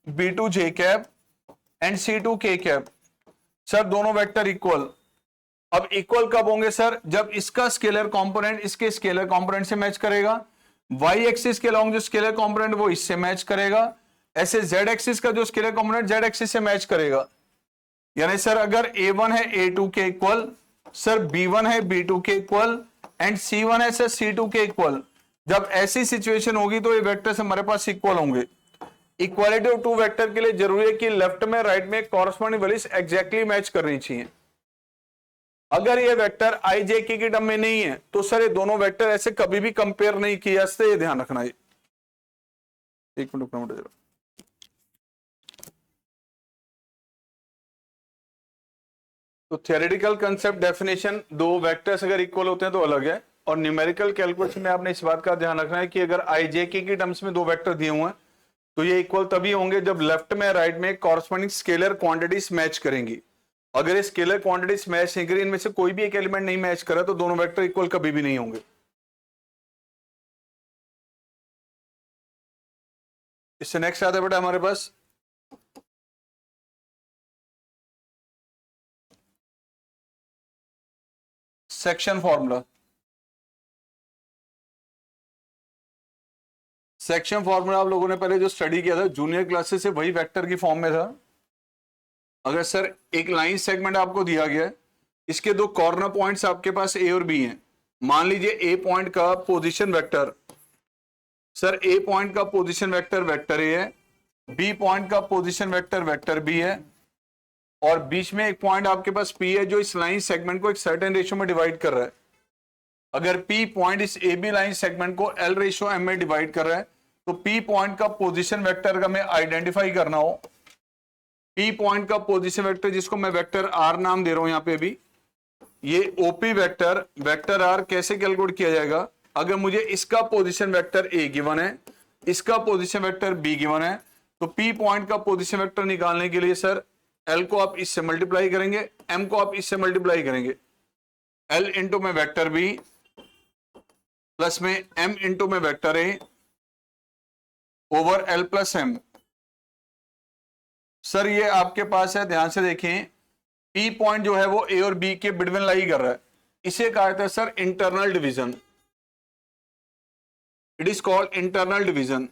B2 J cap and C2 K cap. Sir दोनों वेक्टर इक्वल, अब इक्वल कब होंगे सर? जब इसका स्केलर कंपोनेंट इसके स्केलर कंपोनेंट से मैच करेगा, वाई एक्सिस के अलॉन्ग जो स्केलर कंपोनेंट वो इससे मैच करेगा, ऐसे जेड एक्सिस का जो स्केलर कंपोनेंट जेड एक्सिस से मैच करेगा। यानी सर अगर A1 है A2 के इक्वल, सर B1 है B2 के इक्वल एंड C1 है सर C2 के इक्वल, जब ऐसी सिचुएशन होगी तो ये वेक्टर्स हमारे पास इक्वल होंगे। इक्वालिटी ऑफ टू वेक्टर के लिए जरूरी है कि लेफ्ट में राइट में कॉरस्पॉन्डिंग वैल्यूज एग्जैक्टली मैच करनी चाहिए। अगर ये वेक्टर IJ की टर्म में नहीं है तो सर ये दोनों वेक्टर ऐसे कभी भी कंपेयर नहीं किया जाते, ये ध्यान रखना। एक मिनट रुकना जरा। तो थियोरेटिकल कंसेप्ट डेफिनेशन, दो वेक्टर्स अगर इक्वल होते हैं तो अलग है, और न्यूमेरिकल कैलकुलेशन में आपने इस बात का ध्यान रखना है कि अगर IJ की टर्म्स में दो वेक्टर दिए हुए हैं तो ये इक्वल तभी होंगे जब लेफ्ट में राइट में कॉरस्पॉन्डिंग स्केलर क्वांटिटीज मैच करेंगी। अगर स्केलर क्वांटिटीज मैच नहीं करें, इनमें से कोई भी एक एलिमेंट नहीं मैच करा तो दोनों वेक्टर इक्वल कभी भी नहीं होंगे। इससे नेक्स्ट आता है बेटा हमारे पास सेक्शन फॉर्मूला। सेक्शन फॉर्मूला आप लोगों ने पहले जो स्टडी किया था जूनियर क्लासेस से, वही वेक्टर की फॉर्म में था। अगर सर एक लाइन सेगमेंट आपको दिया गया है, इसके दो कॉर्नर पॉइंट्स आपके पास A और B हैं, मान लीजिए A पॉइंट का position vector, sir A point का पोजीशन वेक्टर वेक्टर A है, B पॉइंट का पोजीशन वेक्टर वेक्टर B है, और बीच में एक पॉइंट आपके पास P है जो इस लाइन सेगमेंट को एक सर्टेन रेशियो में डिवाइड कर रहा है। अगर P पॉइंट इस AB लाइन सेगमेंट को L रेशियो M में डिवाइड कर रहा है तो P पॉइंट का पोजीशन वेक्टर का मैं आइडेंटिफाई करना हो, P पॉइंट का पोजीशन वेक्टर जिसको मैं वेक्टर R नाम दे रहा हूं यहां पे भी, ये OP वेक्टर वेक्टर R कैसे कैलकुलेट किया जाएगा? अगर मुझे इसका पोजीशन वेक्टर A गिवन है, इसका पोजीशन वेक्टर B गिवन है, तो P पॉइंट का पोजीशन वेक्टर निकालने के लिए सर L को आप इससे मल्टीप्लाई करेंगे, M को आप इससे मल्टीप्लाई करेंगे। L इंटू में वेक्टर B प्लस में M इंटू में vector A over L plus M। Sir ये आपके पास है, ध्यान से देखें, P पॉइंट जो है वो A और B के बिटवीन लाई कर रहा है, इसे कहा जाता है sir internal division. It is called internal division.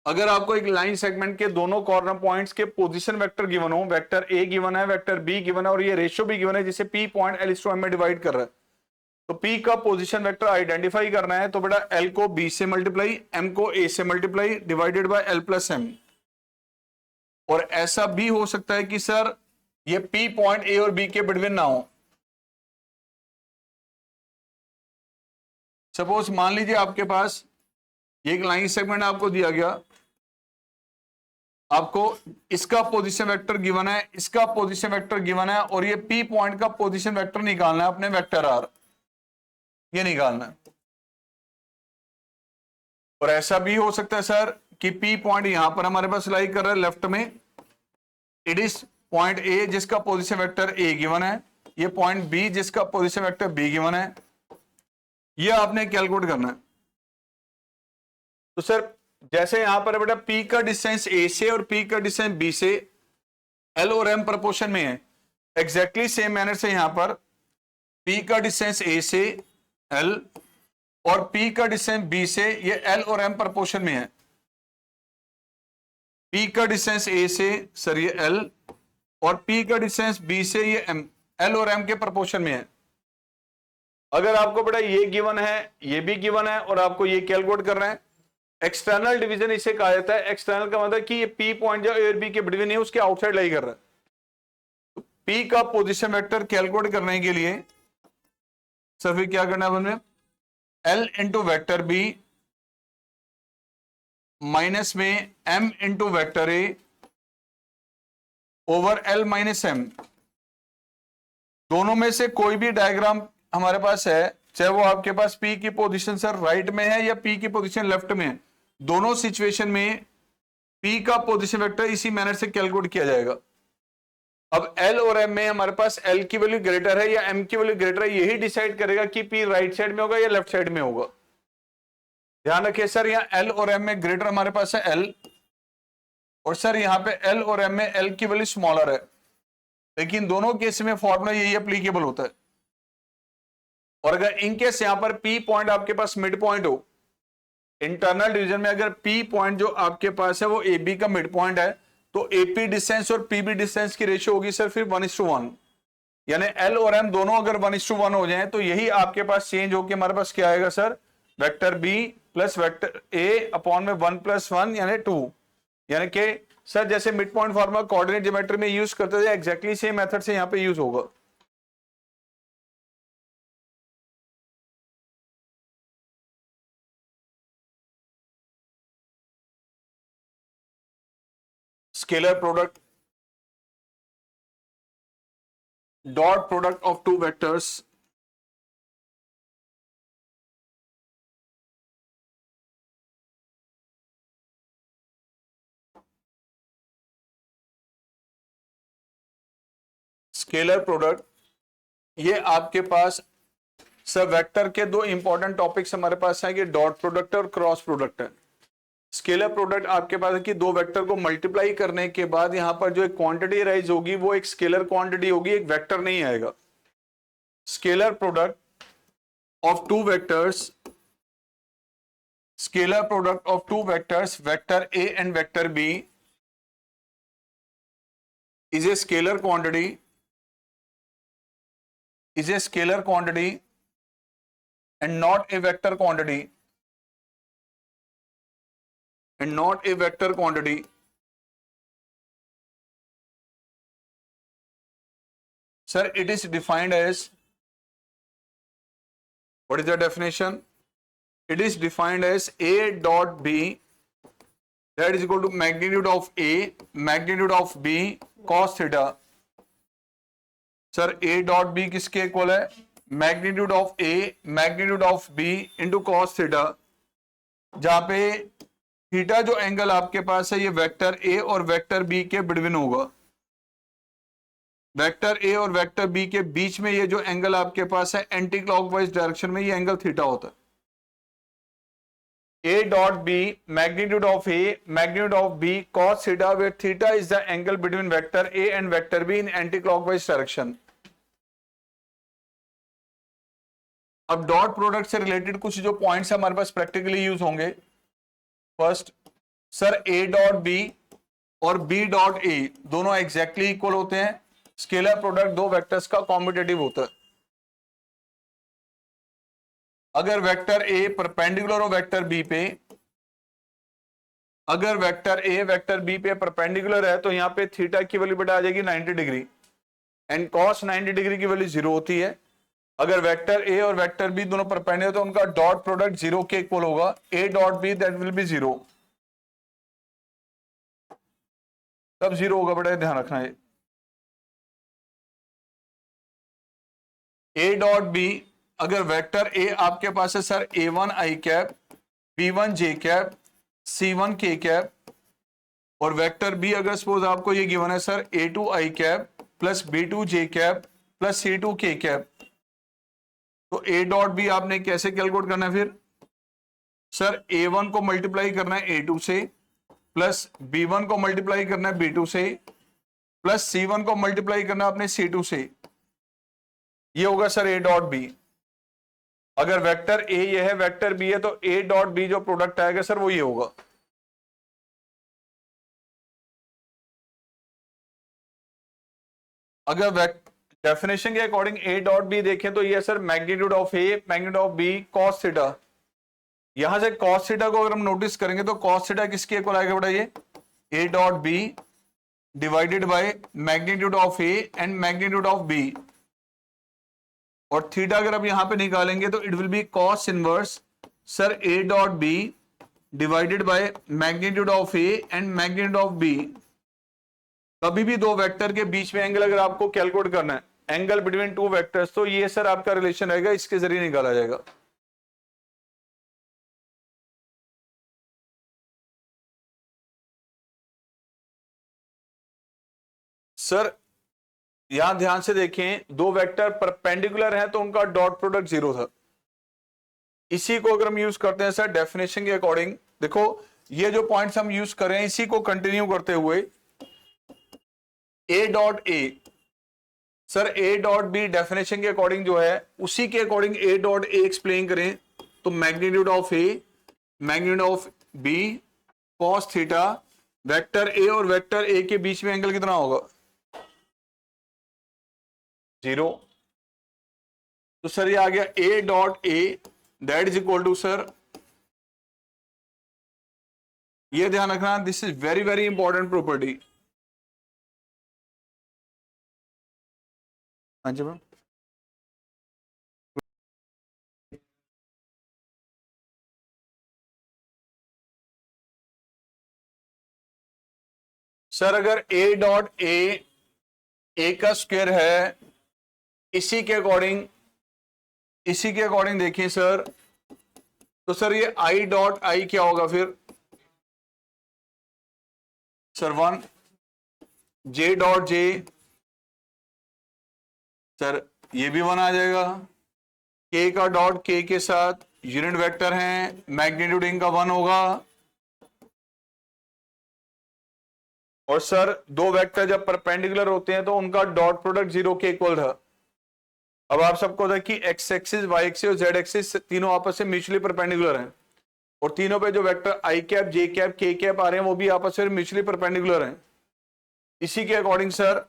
अगर आपको एक लाइन सेगमेंट के दोनों कॉर्नर पॉइंट्स के पोजीशन वेक्टर गिवन हो, वेक्टर A गिवन है, वेक्टर B गिवन है और ये रेशियो भी गिवन है जिसे P पॉइंट L/M में डिवाइड कर रहा है, तो P का पोजीशन वेक्टर आइडेंटिफाई करना है तो बेटा L को B से मल्टीप्लाई, M को A से multiply divided by L plus M। और ऐसा भी हो सकता है कि सर ये P पॉइंट A और B के बिटवीन ना हो। सपोज मान लीजिए आपके पास ये एक लाइन सेगमेंट आपको दिया गया, आपको इसका पोजीशन वेक्टर गिवन है, इसका पोजीशन वेक्टर गिवन है और ये P पॉइंट का पोजीशन वेक्टर निकालना है अपने वेक्टर R, ये निकालना है। और ऐसा भी हो सकता है सर कि पी पॉइंट यहां पर हमारे पास लाई कर रहा है लेफ्ट में, इट इज पॉइंट ए जिसका पोजीशन वेक्टर ए गिवन है, ये पॉइंट बी जिसका पोजीशन वेक्टर बी गिवन है, ये आपने कैलकुलेट करना है। तो सर जैसे यहां पर बेटा पी का डिस्टेंस ए से और पी का डिस्टेंस बी से एल और एम प्रोपोर्शन में है, एग्जैक्टली सेम मैनर से यहां पर पी का डिस्टेंस ए से एल और पी का डिस्टेंस बी से ये एल और एम प्रोपोर्शन में है। पी का डिस्टेंस ए से सर ये एल और पी का डिस्टेंस बी से ये एम, एल और एम के प्रोपोर्शन में है। अगर आपको बेटा ये गिवन है, ये भी गिवन है और आपको ये कैलकुलेट करना है, एक्सटर्नल डिवीजन इसे कहा जाता है। एक्सटर्नल का मतलब कि ये पी पॉइंट जो ए और बी के बिटवीन है उसके आउटसाइड लाई कर रहा है। तो पी का पोजीशन वेक्टर कैलकुलेट करने के लिए सर फिर क्या करना है हमें, L into vector B minus में M into vector A over L minus M. दोनों में से कोई भी डायग्राम हमारे पास है, चाहे वो आपके पास पी की पोजीशन सर राइट में है या पी की पोजीशन लेफ्ट में है, दोनों सिचुएशन में पी का पोजीशन वेक्टर इसी मैनर से कैलकुलेट किया जाएगा। अब एल और एम में हमारे पास एल की वैल्यू ग्रेटर है या एम की वैल्यू ग्रेटर है, यही डिसाइड करेगा कि पी राइट साइड में होगा या लेफ्ट साइड में होगा। ध्यान रखिए सर यहां एल और एम में ग्रेटर हमारे पास है एल, और सर यहां पे एल और एम में एल की वैल्यू स्मॉलर है, लेकिन दोनों केस में फॉर्मूला यही एप्लीकेबल होता है। और अगर इनकेस यहां पर पी पॉइंट आपके पास मिड पॉइंट हो, इंटरनल डिवीजन में अगर पी पॉइंट जो आपके पास है वो ए बी का मिड पॉइंट है, तो एपी डिस्टेंस और पीबी डिस्टेंस की रेशियो होगी सर फिर 1:1, यानी एल और एम दोनों अगर 1:1 हो जाए तो यही आपके पास चेंज होकर हमारे पास क्या आएगा sir, vector B plus vector A upon में 1+1 यानी 2। यानी कि सर जैसे mid point formula coordinate geometry में यूज करते थे, एग्जैक्टली सेम मेथड से यहां पे यूज होगा। Scalar product, dot product of two vectors scalar product, ये आपके पास सर वेक्टर के दो इंपॉर्टेंट टॉपिक्स हमारे पास हैं कि डॉट प्रोडक्ट और क्रॉस प्रोडक्ट है। स्केलर प्रोडक्ट आपके पास है कि दो वेक्टर को मल्टीप्लाई करने के बाद यहां पर जो एक क्वांटिटी राइज होगी वो एक स्केलर क्वांटिटी होगी, एक वेक्टर नहीं आएगा। Scalar product of two vectors, scalar product of two vectors vector A and vector B is a scalar quantity, is a scalar quantity and not a vector quantity, and not a vector quantity. Sir, it is defined as, what is the definition? It is defined as A dot B, that is equal to magnitude of A, magnitude of B cos theta. Sir A dot B किसके equal है, magnitude of A magnitude of B into cos theta, जहां पे theta जो angle आपके पास है ये vector A और वेक्टर B के बिटवीन होगा। वेक्टर A और वेक्टर B के बीच में ये जो एंगल आपके पास है एंटी क्लॉकवाइज डायरेक्शन में, ये एंगल थीटा होता है। A dot B magnitude of A magnitude of B cos theta, where theta is the angle between vector A and vector B in anti-clockwise direction. अब dot product से related कुछ जो points हमारे पास practically use होंगे। First sir A dot B और B dot A दोनों exactly equal होते हैं। स्केलर प्रोडक्ट दो वेक्टर्स का कॉम्पिटिटिव होता है। अगर वेक्टर A परपेंडिकुलर हो वेक्टर B पे, अगर वेक्टर A वेक्टर B पे परपेंडिकुलर है तो यहां पे थीटा की वैल्यू बेटा आ जाएगी 90 डिग्री एंड cos 90 डिग्री की वैल्यू 0 होती है। अगर वेक्टर A और वेक्टर B दोनों परपेंडिकुलर तो उनका डॉट प्रोडक्ट 0 के इक्वल होगा। A dot B that will be 0, तब 0 होगा बेटा, ध्यान रखना है। A डॉट B, अगर वेक्टर A आपके पास है sir A1 i cap B1 J cap, C1 K cap, और वेक्टर बी अगर सपोज आपको ये गिवन है sir A2 I cap plus B2 J cap plus C2 K cap, तो A डॉट बी आपने कैसे कैलकुलेट करना है फिर? सर A1 को मल्टीप्लाई करना है A2 से, प्लस B1 को मल्टीप्लाई करना है B2 से, प्लस C1 को मल्टीप्लाई करना है अपने C2 से। ये होगा सर A डॉट बी। अगर वेक्टर A ये है, वेक्टर B है, तो A डॉट बी जो प्रोडक्ट आएगा सर वो ये होगा। अगर डेफिनेशन के अकॉर्डिंग A डॉट बी देखें तो ये sir magnitude of A, magnitude of B, cos theta. यहां से कॉस थीटा को अगर हम नोटिस करेंगे तो कॉस थीटा किसके इक्वल आएगा बेटा? ये A dot B divided by magnitude of A and magnitude of B, और थीटा अगर आप यहां पे निकालेंगे तो it will be cos inverse sir A dot B divided by magnitude of A and magnitude of B। कभी भी दो वेक्टर के बीच में एंगल अगर आपको कैलकुलेट करना है, एंगल बिटवीन टू वेक्टर्स, तो ये सर आपका रिलेशन रहेगा, इसके जरिए निकाला जाएगा। सर यहां ध्यान से देखें, दो वेक्टर परपेंडिकुलर हैं तो उनका डॉट प्रोडक्ट 0 था। इसी को अगर हम यूज करते हैं सर डेफिनेशन के अकॉर्डिंग, देखो ये जो पॉइंट्स हम यूज कर रहे हैं इसी को कंटिन्यू करते हुए A dot A, sir A dot B definition के अकॉर्डिंग जो है उसी के according A dot A explain करें तो magnitude of A, magnitude of B, cos theta, vector A और वेक्टर A के बीच में एंगल कितना होगा? 0। तो सर ये आ गया A dot A that is equal to sir, ये ध्यान रखना, this is very very important property. हाँ जी मैम। सर अगर A डॉट ए का स्क्वायर है, इसी के अकॉर्डिंग देखिए सर, तो सर ये I डॉट आई क्या होगा फिर? Sir 1 J dot J, sir ये भी 1 आ जाएगा। K का डॉट K के साथ यूनिट वेक्टर हैं, मैग्नीट्यूड इनका 1 होगा। और सर दो वेक्टर जब परपेंडिकुलर होते हैं तो उनका डॉट प्रोडक्ट 0 के इक्वल था। अब आप सबको पता है कि एक्स एक्सिस, वाई एक्सिस और जेड एक्सिस तीनों आपस में म्यूचुअली परपेंडिकुलर हैं, और तीनों पे जो वेक्टर आई कैप, जे कैप, के कैप आ रहे हैं वो भी आपस में म्यूचुअली परपेंडिकुलर हैं। इसी के अकॉर्डिंग सर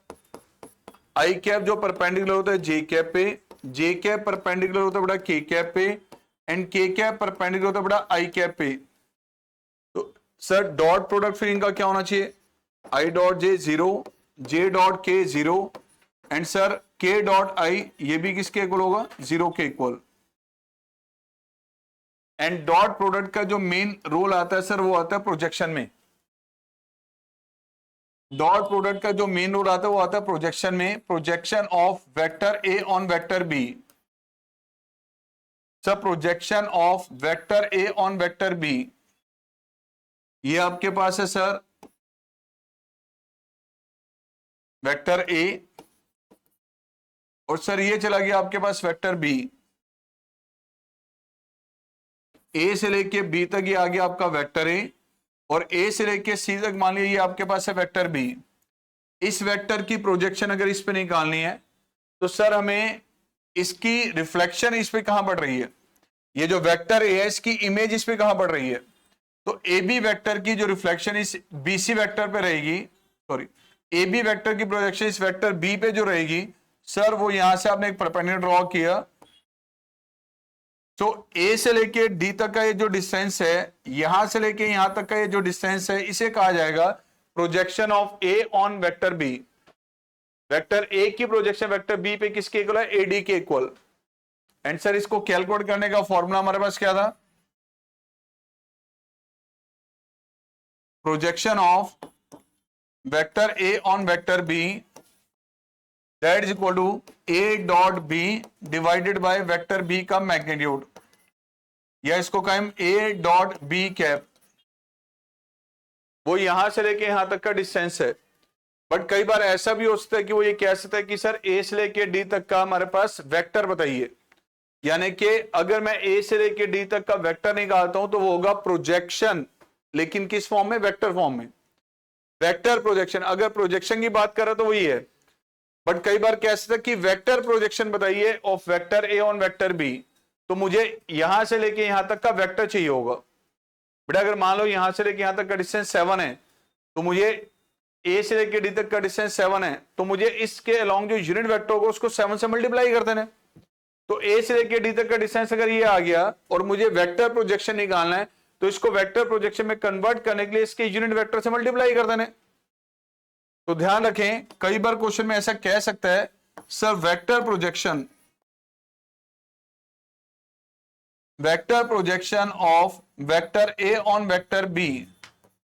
आई कैप जो परपेंडिकुलर होता है जे कैप पे, जे कैप परपेंडिकुलर होता है बेटा के कैप पे, एंड के कैप परपेंडिकुलर होता है बेटा आई कैप पे। तो सर डॉट प्रोडक्ट फिर इनका क्या होना चाहिए? I dot J 0, J dot के 0, एंड सर के डॉट आई ये भी किसके इक्वल होगा? 0 के इक्वल। एंड डॉट प्रोडक्ट का जो मेन रोल आता है सर वो आता है प्रोजेक्शन में। डॉट प्रोडक्ट का जो मेन रोल आता है वो आता है प्रोजेक्शन में, projection of vector A on vector B. Sir projection of vector A on vector B, ये आपके पास है सर वेक्टर ए, और सर ये चला गया आपके पास वेक्टर बी। ए से लेके बी तक ये आ गया आपका वेक्टर ए, और ए से लेके सी तक मान लीजिए ये आपके पास है वेक्टर बी। इस वेक्टर की प्रोजेक्शन अगर इस पे निकालनी है तो सर हमें इसकी रिफ्लेक्शन इस पे कहां पड़ रही है? ये जो वेक्टर ए है इसकी इमेज इस पे कहां पड़ रही है? तो ए बी वेक्टर की जो रिफ्लेक्शन इस बी सी वेक्टर पे रहेगी, सॉरी ए बी वेक्टर की प्रोजेक्शन इस वेक्टर बी पे जो रहेगी सर वो यहां से आपने एक परपेंडिकुलर ड्रॉ किया, तो ए से लेके डी तक का ये जो डिस्टेंस है, यहां से लेके यहां तक का ये जो डिस्टेंस है, इसे कहा जाएगा projection of A on vector B. Vector A की प्रोजेक्शन वेक्टर बी पे किसके इक्वल है? एडी के इक्वल। एंड सर इसको कैलकुलेट करने का फॉर्मूला हमारे पास क्या था? Projection of vector A on vector B that is equal to A dot B divided by vector B का मैग्नीट्यूड। या इसको कहें ए डॉट बी कैप, वो यहां से लेके यहां तक का डिस्टेंस है। बट कई बार ऐसा भी हो सकता है कि वो ये कह सकता है कि सर ए से लेके डी तक का हमारे पास वेक्टर बताइए, यानी कि अगर मैं ए से लेके डी तक का वेक्टर निकालता हूं तो वो होगा प्रोजेक्शन, लेकिन किस फॉर्म में? वेक्टर फॉर्म में, वेक्टर प्रोजेक्शन। अगर प्रोजेक्शन की बात करें तो वही है। बट कई बार कह सकते हैं कि वेक्टर प्रोजेक्शन बताइए of vector A on vector B, तो मुझे यहां से लेके यहां तक का वेक्टर चाहिए होगा। बेटा अगर मान लो यहां से लेके यहां तक का डिस्टेंस 7 है, तो मुझे ए से लेके डी तक का डिस्टेंस 7 है, तो मुझे इसके अलोंग जो यूनिट वेक्टर होगा उसको 7 से मल्टीप्लाई कर देना। तो ए से लेके डी तक का डिस्टेंस अगर ये आ गया और मुझे वेक्टर प्रोजेक्शन निकालना है, तो इसको वेक्टर प्रोजेक्शन में कन्वर्ट करने के लिए इसके यूनिट वेक्टर से मल्टीप्लाई कर देने। तो ध्यान रखें, कई बार क्वेश्चन में ऐसा कह सकता है sir vector projection of vector A on vector B,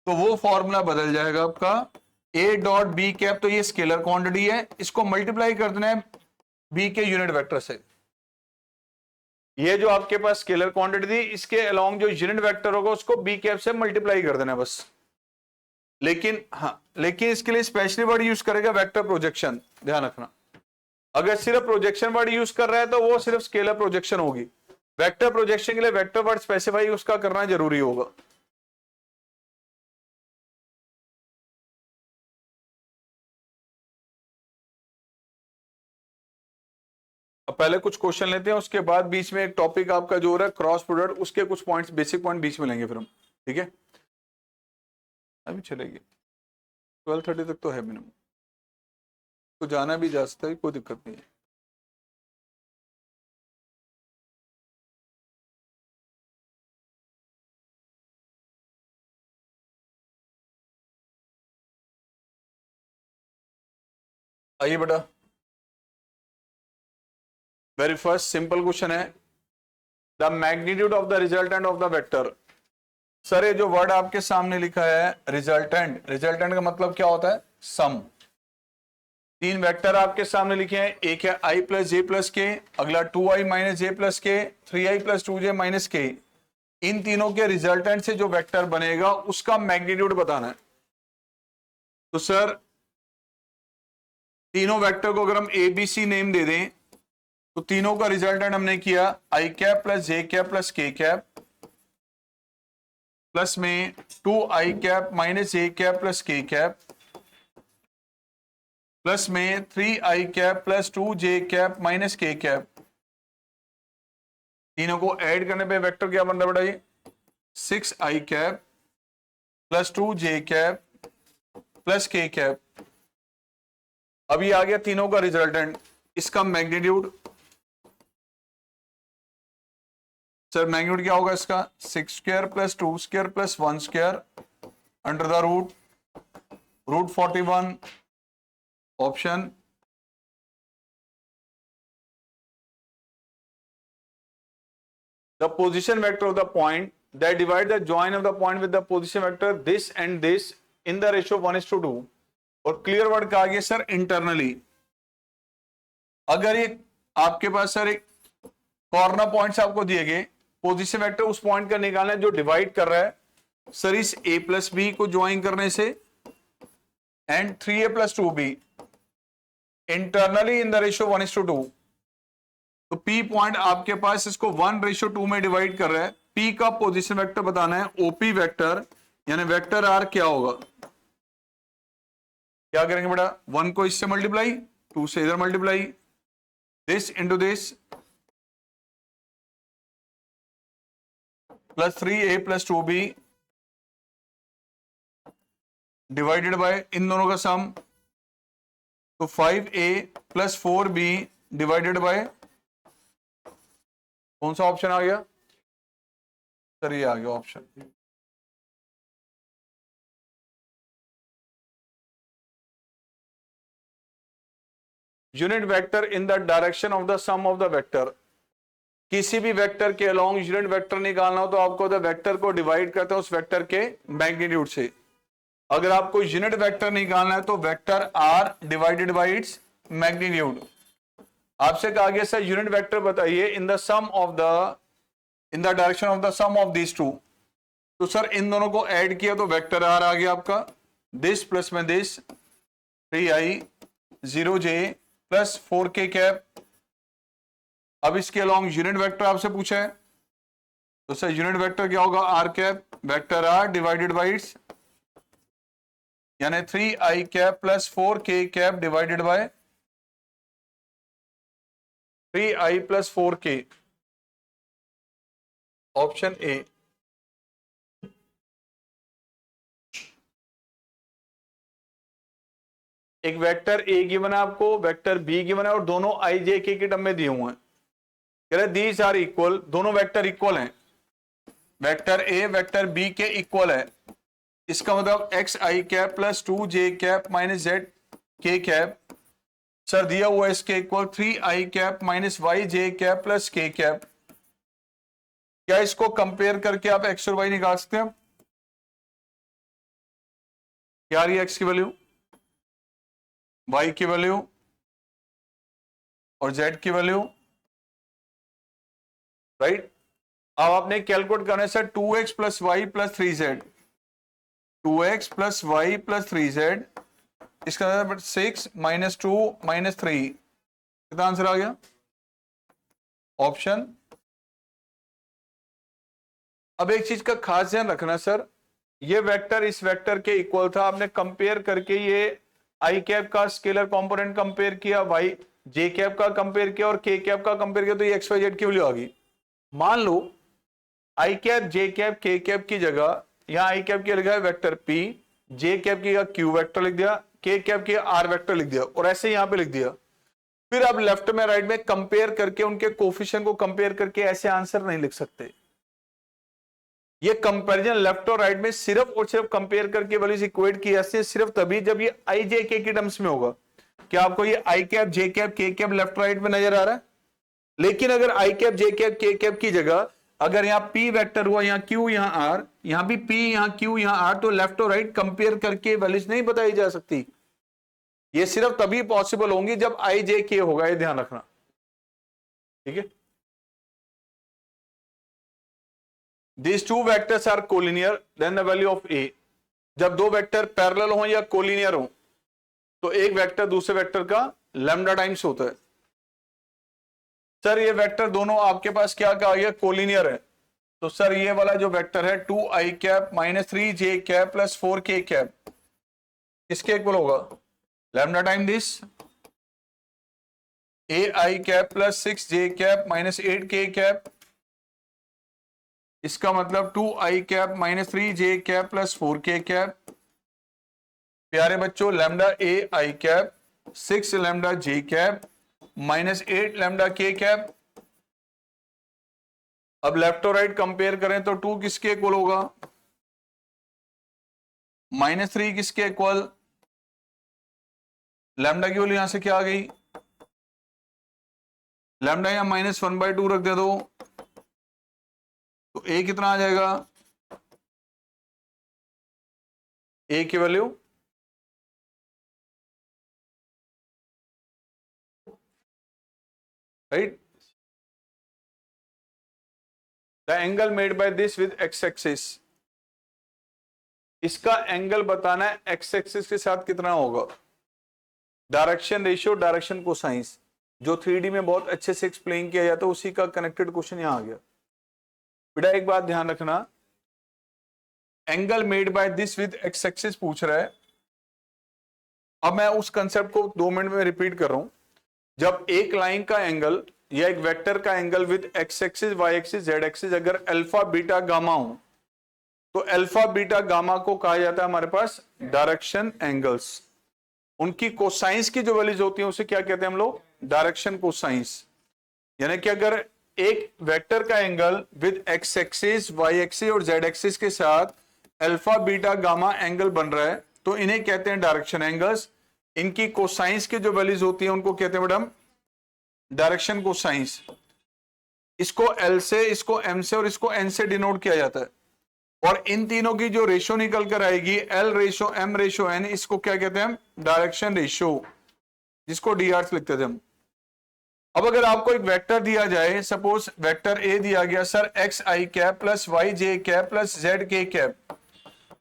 तो वो फॉर्मूला बदल जाएगा आपका ए डॉट बी कैप, तो ये स्केलर क्वांटिटी है, इसको मल्टीप्लाई कर देना है बी के यूनिट वेक्टर से। ये जो आपके पास स्केलर क्वांटिटी थी, इसके अलोंग जो यूनिट वेक्टर होगा उसको बी कैप से मल्टीप्लाई कर देना है बस। लेकिन इसके लिए स्पेशली वर्ड यूज करेगा वेक्टर प्रोजेक्शन, ध्यान रखना। अगर सिर्फ प्रोजेक्शन वर्ड यूज कर रहा है तो वो सिर्फ स्केलर प्रोजेक्शन होगी। वेक्टर प्रोजेक्शन के लिए वेक्टर वर्ड स्पेसिफाई उसका करना जरूरी होगा। अब पहले कुछ क्वेश्चन लेते हैं, उसके बाद बीच में एक टॉपिक आपका जो हो रहा है क्रॉस प्रोडक्ट, उसके कुछ पॉइंट्स, बेसिक पॉइंट बीच में लेंगे फिर हम, ठीक है? अभी चलेगी 12:30 तक तो है मिनिमम, तो जाना भी जा सकता है, कोई दिक्कत नहीं है। आइए बेटा, वेरी फर्स्ट सिंपल क्वेश्चन है, the magnitude of the resultant of the vector. Sir ये जो वर्ड आपके सामने लिखा है रिजल्टेंट, रिजल्टेंट का मतलब क्या होता है? सम। तीन वेक्टर आपके सामने लिखे हैं, एक है i प्लस जे प्लस के, अगला 2i माइनस जे प्लस के, 3i प्लस 2j माइनस के। इन तीनों के रिजल्टेंट से जो वेक्टर बनेगा उसका मैग्नीट्यूड बताना है। तो सर तीनों वेक्टर को अगर हम ए बी सी नेम दे दें, तो तीनों का रिजल्टेंट हमने किया आई cap plus J cap plus K cap, plus में 2i कैप माइनस जे cap plus K cap, plus में 3i cap plus 2j cap minus के कैप। तीनों को ऐड करने पे वेक्टर क्या बन रहा है बेटा? ये 6i cap plus 2j cap plus K cap. अभी आ गया तीनों का रिजल्टेंट, इसका मैग्नीट्यूड। सर मैग्नीट्यूड क्या होगा इसका? 6 square plus 2 square plus 1 square under the root 41 option. The position vector of the point that divide the join of the point with the position vector this and this in the ratio 1:2। और clear word कहा गया sir internally. अगर ये आपके पास sir एक corner points आपको दिए गए, पोजीशन वेक्टर उस पॉइंट का निकालना है जो डिवाइड कर रहा है सर इस a प्लस बी को ज्वाइन करने से, and 3a plus 2b internally in the ratio 1:2। तो P पॉइंट आपके पास इसको 1:2 में डिवाइड कर रहा है। P का पोजीशन वेक्टर बताना है, OP वेक्टर यानी वेक्टर R क्या होगा? क्या करेंगे बेटा? 1 को इससे मल्टीप्लाई, 2 से इधर multiply, this into this plus 3a plus 2b divided by इन दोनों का सम, तो 5a plus 4b divided by कौन सा ऑप्शन आ गया सर? ये आ गया option. Unit vector in the direction of the sum of the vector. किसी भी वेक्टर के अलोंग यूनिट वेक्टर निकालना हो तो आपको द वेक्टर को डिवाइड करते हैं उस वेक्टर के मैग्नीट्यूड से। अगर आपको यूनिट वेक्टर निकालना है तो vector R divided by its magnitude. आपसे कहा गया सर यूनिट वेक्टर बताइए in the sum of the in the direction of the sum of this two. तो सर इन दोनों को ऐड किया तो वेक्टर आर आ गया आपका, दिस प्लस में this 3i 0j plus 4k cap. अब इसके अलॉन्ग यूनिट वेक्टर आपसे पूछा है, तो सर यूनिट वेक्टर क्या होगा, R cap vector R divided by its, यानी 3i cap plus 4k cap divided by 3i plus 4k, option A. एक वेक्टर ए गिवन है आपको, वेक्टर बी गिवन है और दोनों आई जे के टर्म में दिए हुए हैं। कह रहे दीज आर इक्वल, दोनों वेक्टर इक्वल हैं, वेक्टर ए वेक्टर बी के इक्वल है। इसका मतलब X I cap plus 2j cap minus Z K cap sir दिया हुआ है इसके equal 3i cap minus Y J cap plus K cap. क्या इसको कंपेयर करके आप एक्स और वाई निकाल सकते हैं? क्या आ रही है एक्स की वैल्यू, वाई की वैल्यू और जेड की वैल्यू, राइट। अब आपने कैलकुलेट करना है sir 2x plus Y plus 3z, 2x plus Y plus 3z, इसका 6 माइनस 2 माइनस 3, कितना आंसर आ गया, ऑप्शन। अब एक चीज का खास ध्यान रखना सर, ये वेक्टर इस वेक्टर के इक्वल था, आपने कंपेयर करके ये आई कैप का स्केलर कंपोनेंट कंपेयर किया, वाई जे कैप का कंपेयर किया और के कैप का कंपेयर किया, तो ये एक्स वाई जेड की वैल्यू आ गई। मान लो आई कैप जे कैप के कैप की जगह यहां आई कैप की लिखा है वेक्टर पी, जे कैप की जगह क्यू वेक्टर लिख दिया, के कैप की आर वेक्टर लिख दिया और ऐसे यहां पे लिख दिया। फिर अब लेफ्ट में राइट में कंपेयर करके उनके कोफिशिएंट को कंपेयर करके ऐसे आंसर नहीं लिख सकते। ये कंपैरिजन लेफ्ट और राइट में सिर्फ और सिर्फ कंपेयर करके वैल्यूज इक्वेट की जाती है, सिर्फ तभी जब ये आई जे के की टर्म्स में होगा। क्या आपको ये आई कैप जे कैप के कैप लेफ्ट राइट में नजर आ रहा है? लेकिन अगर आई कैप जे कैप के कैप की जगह अगर यहां पी वेक्टर हुआ, यहां क्यू यहां आर, यहां भी पी यहां क्यू यहां आर, तो लेफ्ट और राइट कंपेयर करके वैल्यूज नहीं बताई जा सकती। ये सिर्फ तभी पॉसिबल होंगी जब आई जे के होगा, ये ध्यान रखना, ठीक है। These two vectors are collinear, then the value of A। जब दो वेक्टर पैरेलल हो या कोलिनियर हो तो एक वेक्टर दूसरे वेक्टर का लैम्डा टाइम्स होता है। सर ये वेक्टर दोनों आपके पास क्या आ गया, कोलिनियर है, तो सर ये वाला जो वेक्टर है 2i cap minus 3j cap plus 4k cap किसके इक्वल होगा, lambda time this ai cap plus 6j cap minus 8k cap. इसका मतलब 2i cap minus 3j cap plus 4k cap. प्यारे बच्चों lambda A I cap 6 lambda J cap minus 8 lambda के cap. अब left और right compare करें तो 2 किसके इक्वल होगा, माइनस 3 किसके इक्वल, लैम्डा की वैल्यू यहां से क्या आ गई, लैम्डा यहां -1/2 रख दे दो तो ए कितना आ जाएगा, ए की value right, the angle made by this with X axis, इसका एंगल बताना है एक्स एक्सिस के साथ कितना होगा, डायरेक्शन रेशियो डायरेक्शन कोसाइंस, जो 3D में बहुत अच्छे से एक्सप्लेन किया जाता है, उसी का कनेक्टेड क्वेश्चन यहां आ गया। बेटा एक बात ध्यान रखना, angle made by this with X axis पूछ रहा है। अब मैं उस कंसेप्ट को 2 मिनट में रिपीट कर रहा हूं। जब एक लाइन का एंगल या एक वेक्टर का angle with X axis Y axis Z axis अगर अल्फा बीटा गामा हो तो अल्फा बीटा गामा को कहा जाता है हमारे पास डायरेक्शन एंगल्स। उनकी कोसाइंस की जो वैल्यूज होती है उसे क्या कहते हैं हम लोग, डायरेक्शन कोसाइंस। यानी कि अगर एक वेक्टर का angle with X axis Y axis और जेड एक्सिस के साथ अल्फा बीटा गामा एंगल बन रहा है तो इन्हें कहते हैं डायरेक्शन एंगल्स। इनकी कोसाइंस की जो वैल्यूज होती है उनको कहते हैं मैडम डायरेक्शन कोसाइंस। इसको एल से, इसको एम से और इसको एन से डिनोट किया जाता है। और इन तीनों की जो रेशो निकल कर आएगी L ratio M ratio N, इसको क्या कहते हैं हम, डायरेक्शन रेशो, जिसको डी आर लिखते थे हम। अब अगर आपको एक वेक्टर दिया जाए, सपोज वेक्टर ए दिया गया sir x I cap plus Y J cap plus Z K cap,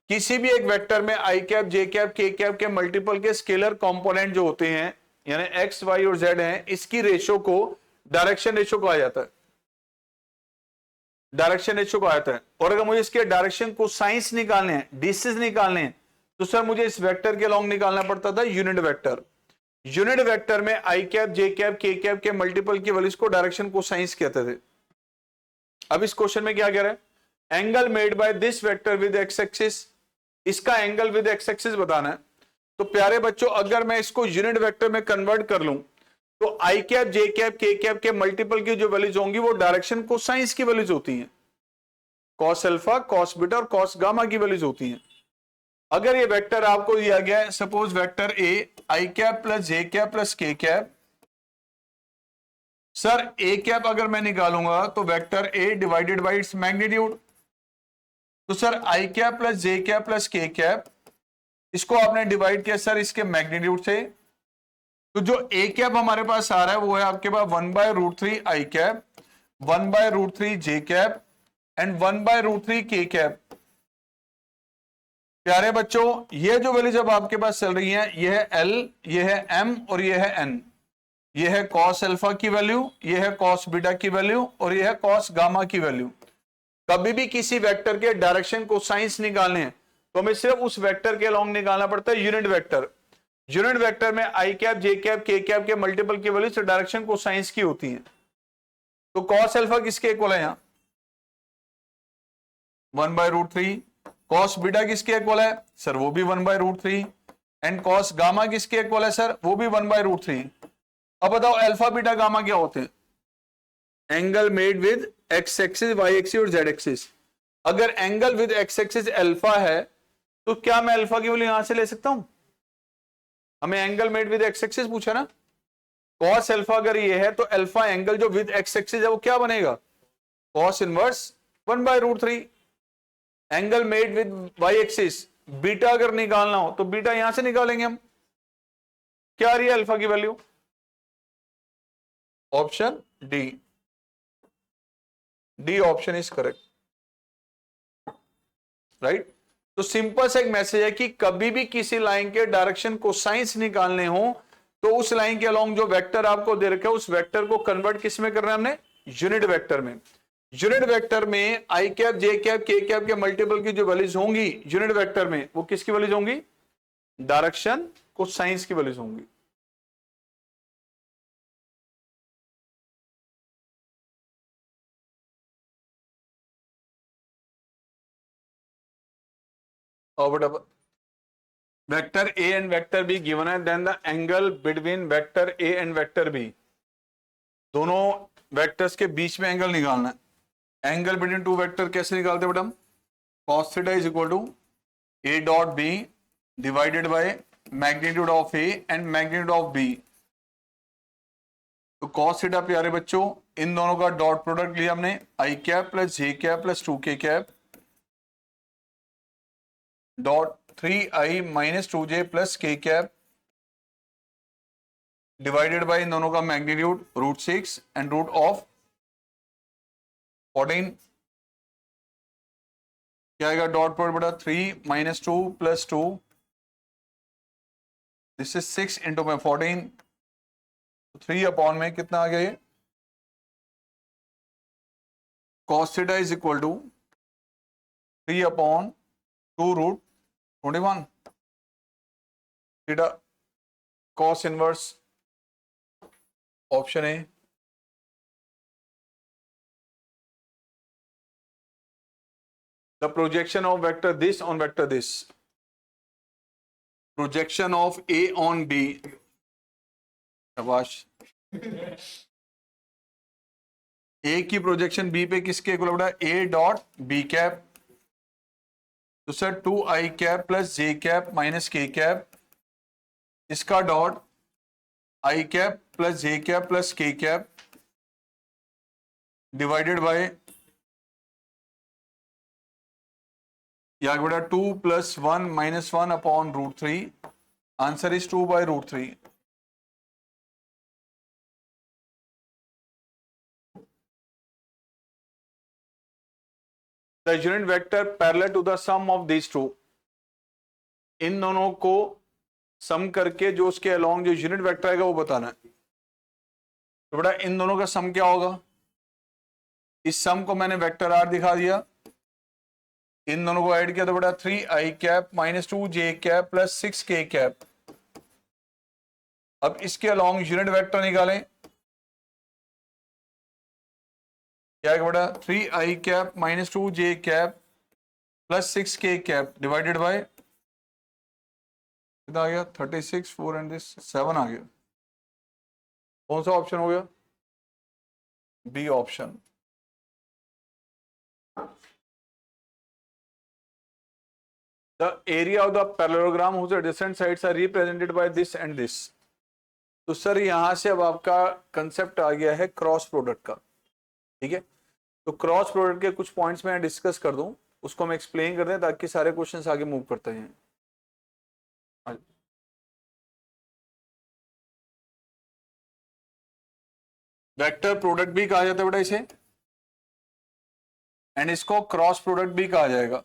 किसी भी एक वेक्टर में आई कैप जे कैप के कैप के मल्टीपल के स्केलर कंपोनेंट जो होते हैं यानी एक्स वाई और जेड हैं, इसकी रेशो को डायरेक्शन रेशो कहा जाता है, डायरेक्शन रेशो कहा जाता है। और अगर मुझे इसके डायरेक्शन को साइंस निकालने हैं, डिस्टेंस निकालने हैं, तो सर मुझे इस वेक्टर के अलॉन्ग निकालना पड़ता था यूनिट वेक्टर। यूनिट वेक्टर में आई कैप जे कैप के कैप के मल्टीपल की वैल्यूज को डायरेक्शन को साइंस कहते थे। अब इस क्वेश्चन में क्या कह रहा है, angle made by this vector with X axis, इसका एंगल विद एक्स एक्सिस बताना है। तो प्यारे बच्चों अगर मैं इसको यूनिट वेक्टर में कन्वर्ट कर लूं तो आई कैप जे कैप के कैप के मल्टीपल की जो वैल्यूज होंगी वो डायरेक्शन को साइंस की वैल्यूज होती हैं, कॉस अल्फा कॉस बीटा और कॉस गामा की वैल्यूज होती हैं। अगर ये वेक्टर आपको दिया गया है suppose vector A I cap plus J cap plus K cap, sir A cap अगर मैं निकालूंगा तो vector A divided by its magnitude, तो sir I cap plus J cap plus K cap, इसको आपने डिवाइड किया सर इसके magnitude से, तो जो ए कैप हमारे पास आ रहा है वो है आपके पास 1/√3 आई कैप, 1/√3 जे कैप एंड 1/√3 के कैप। प्यारे बच्चों ये जो वैल्यू जब आपके पास चल रही है, ये है एल, ये है एम और ये है एन, ये है कॉस अल्फा की वैल्यू, ये है कॉस बीटा की वैल्यू और ये है कॉस गामा की वैल्यू। कभी भी किसी वेक्टर के डायरेक्शन को साइंस निकालने हैं तो हमें सिर्फ उस वेक्टर के अलॉन्ग निकालना पड़ता है यूनिट वेक्टर। यूनिट वेक्टर में आई कैप जे कैप के कैप के मल्टीपल की वैल्यू से डायरेक्शन को साइंस की होती है। तो कॉस अल्फा किसके इक्वल है यहां 1/√3, कॉस बीटा किसके इक्वल है सर वो भी 1/√3 एंड कॉस गामा किसके इक्वल है सर वो भी 1/√3। अब बताओ अल्फा बीटा गामा क्या होते हैं, angle made with X axis Y axis और जेड एक्सिस। अगर angle with X axis alpha है तो क्या मैं अल्फा की वैल्यू यहां से ले सकता हूं, हमें angle made with X axis पूछा ना, कॉस अल्फा अगर ये है तो अल्फा एंगल जो विद एक्स एक्सिस है वो क्या बनेगा cos inverse 1/√3। Angle made with Y axis beta अगर निकालना हो तो बीटा यहां से निकालेंगे हम, क्या आ रही है अल्फा की value option D, D option is correct right. तो सिंपल सा एक मैसेज है कि कभी भी किसी लाइन के डायरेक्शन को साइंस निकालने हो तो उस लाइन के अलोंग जो वेक्टर आपको दे रखा है उस वेक्टर को कन्वर्ट किस में करना है हमने यूनिट वेक्टर में। यूनिट वेक्टर में आई कैप जे कैप के कैप के मल्टीपल की जो वैल्यूज होंगी यूनिट वेक्टर में वो किसकी वैल्यूज होंगी डायरेक्शन को साइंस की वैल्यूज होंगी। और vector A and vector B given है, then the angle between vector A and vector B, दोनों वेक्टर्स के बीच में एंगल निकालना है। एंगल बिटवीन टू वेक्टर कैसे निकालते हैं बेटा, cos theta is equal to A dot B divided by magnitude of A and magnitude of B. तो cos थीटा प्यारे बच्चों इन दोनों का डॉट प्रोडक्ट लिया हमने, I cap plus J cap plus 2k cap dot 3i minus 2j plus k cap divided by इन दोनों का मैग्नीट्यूड √6 एंड रूट ऑफ 14। क्या आएगा डॉट प्रोडक्ट बेटा 3 minus 2 plus 2, this is 6 into में 14, 3 अपॉन में कितना आ गया ये cos theta is equal to 3 upon 2√21 theta cos inverse option A. The projection of vector this on vector this, projection of A on B, शाबाश A की projection B पे किसके इक्वल बेटा A डॉट B कैप, तो sir 2i cap plus J cap minus k cap, इसका dot i cap plus J cap plus k cap divided by या बेटा 2 + 1 - 1 upon √3, answer is 2/√3। The unit vector parallel to the sum of this two, इन दोनों को सम करके जो उसके along जो यूनिट वेक्टर आएगा वो बताना है। तो बेटा इन दोनों का सम क्या होगा, इस सम को मैंने वेक्टर आर दिखा दिया, इन दोनों को ऐड किया तो बेटा 3i cap minus 2j cap plus 6k cap. अब इसके अलोंग यूनिट वेक्टर निकालें, क्या है बेटा 3i cap minus 2j cap plus 6k cap divided bye कितना आ गया 36 4 एंड दिस 7 आ गया। कौन सा ऑप्शन हो गया, B option. The area of the parallelogram whose adjacent sides are represented by this and this। तो सर यहां से अब आपका कंसेप्ट आ गया है क्रॉस प्रोडक्ट का, ठीक है। तो क्रॉस प्रोडक्ट के कुछ पॉइंट्स मैं डिस्कस कर दूं, उसको हम एक्सप्लेन कर दें ताकि सारे क्वेश्चंस आगे मूव करते हैं। वेक्टर प्रोडक्ट भी कहा जाता है बेटा इसे, एंड इसको क्रॉस प्रोडक्ट भी कहा जाएगा।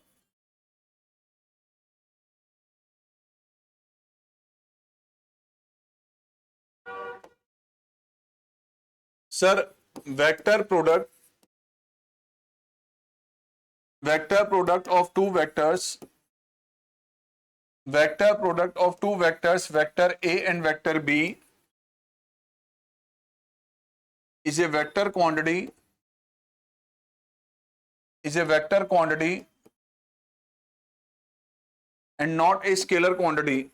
Sir vector product of two vectors, vector product of two vectors vector A and vector B is a vector quantity and not a scalar quantity।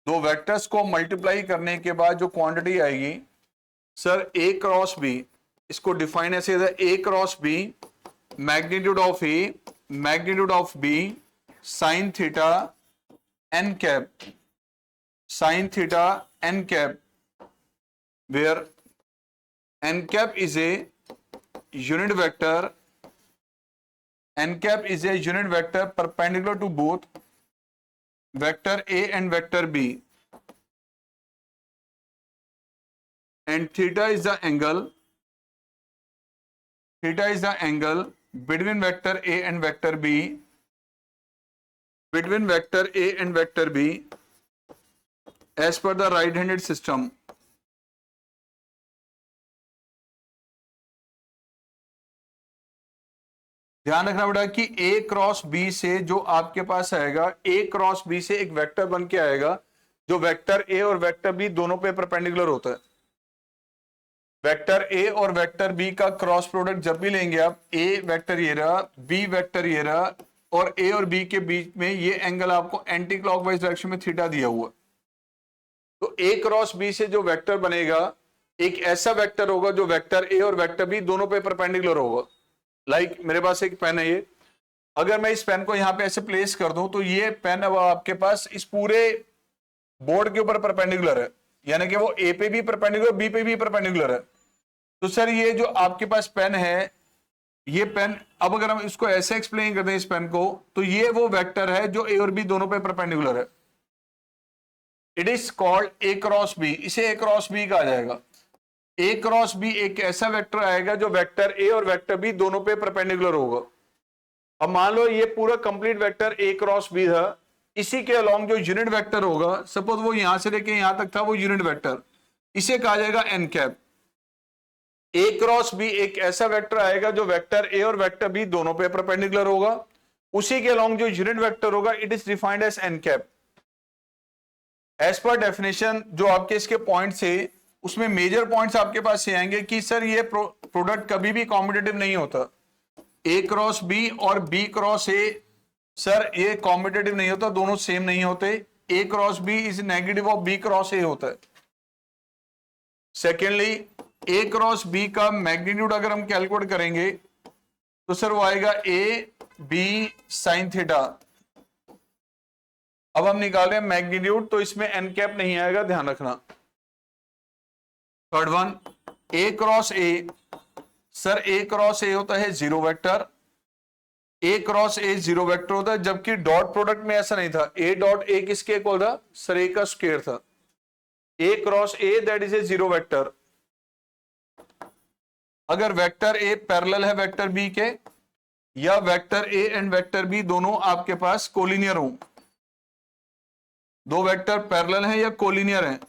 दो वेक्टर्स को मल्टीप्लाई करने के बाद जो क्वांटिटी आएगी सर ए क्रॉस बी, इसको define ऐसे A cross B magnitude of B sine theta N cap, sin theta n cap, where n cap is a unit vector, perpendicular to both vector A and vector B, and theta is the angle between vector A and vector B, as per the right-handed system। ध्यान रखना बेटा कि A cross B से जो आपके पास आएगा, A cross B से एक वेक्टर बन के आएगा जो वेक्टर A और वेक्टर B दोनों पे परपेंडिकुलर होता है। वेक्टर A और वेक्टर B का क्रॉस प्रोडक्ट जब भी लेंगे आप, A वेक्टर ये रहा, B वेक्टर ये रहा, और A और B के बीच में ये एंगल आपको एंटी क्लॉकवाइज डायरेक्शन में थीटा दिया हुआ। तो A क्रॉस B से जो वेक्टर बनेगा एक ऐसा वेक्टर होगा जो वेक्टर A और वेक्टर B दोनों पे परपेंडिकुलर होगा। लाइक मेरे पास एक पेन है ये, अगर मैं इस पेन को यहां पे ऐसे प्लेस कर दूं तो ये पेन अब आपके पास इस पूरे बोर्ड के ऊपर परपेंडिकुलर है, यानी कि वो A पे भी परपेंडिकुलर, B पे भी परपेंडिकुलर है। तो सर ये जो आपके पास पेन है, ये पेन अब अगर हम इसको ऐसे एक्सप्लेन कर दें इस पेन को, तो ये वो वेक्टर है जो A और B दोनों पे परपेंडिकुलर है। It is called A cross B, इसे ए क्रॉस बी कहा जाएगा। ए क्रॉस बी एक ऐसा वेक्टर आएगा जो वेक्टर ए और वेक्टर बी दोनों पे परपेंडिकुलर होगा। अब मान लो ये पूरा complete vector A cross B था, इसी के अलोंग जो यूनिट वेक्टर होगा, सपोज वो यहां से लेके यहां तक था वो यूनिट वेक्टर, इसे कहा जाएगा एन कैप। ए क्रॉस बी एक ऐसा वेक्टर आएगा जो वेक्टर ए और वेक्टर बी दोनों पे परपेंडिकुलर होगा, उसी के अलोंग जो यूनिट वेक्टर होगा it is defined as N cap. As per definition जो आपके इसके पॉइंट्स है उसमें मेजर पॉइंट्स आपके पास ये आएंगे कि सर ये प्रोडक्ट कभी भी कॉम्पिटिटिव नहीं होता। ए क्रॉस बी और बी क्रॉस ए सर ये कॉम्पिटिटिव नहीं होता, दोनों सेम नहीं होते। A cross B is negative of B cross A होता है। सेकेंडली ए क्रॉस बी का मैग्नीट्यूड अगर हम कैलकुलेट करेंगे तो सर वो आएगा ए बी साइन थीटा। अब हम निकालें मैग्नीट्यूड तो इसमें एन कैप नहीं आएगा, ध्यान रखना। Third one A cross A, sir A cross A होता है zero vector, A cross A zero vector होता है, जबकि डॉट प्रोडक्ट में ऐसा नहीं था। ए डॉट ए किसके इक्वल था, सर ए का स्क्वायर था। A cross A that is a zero vector. अगर वेक्टर ए पैरेलल है वेक्टर बी के, या vector A and vector B दोनों आपके पास कोलिनियर हो, दो वेक्टर पैरेलल हैं या कोलिनियर हैं,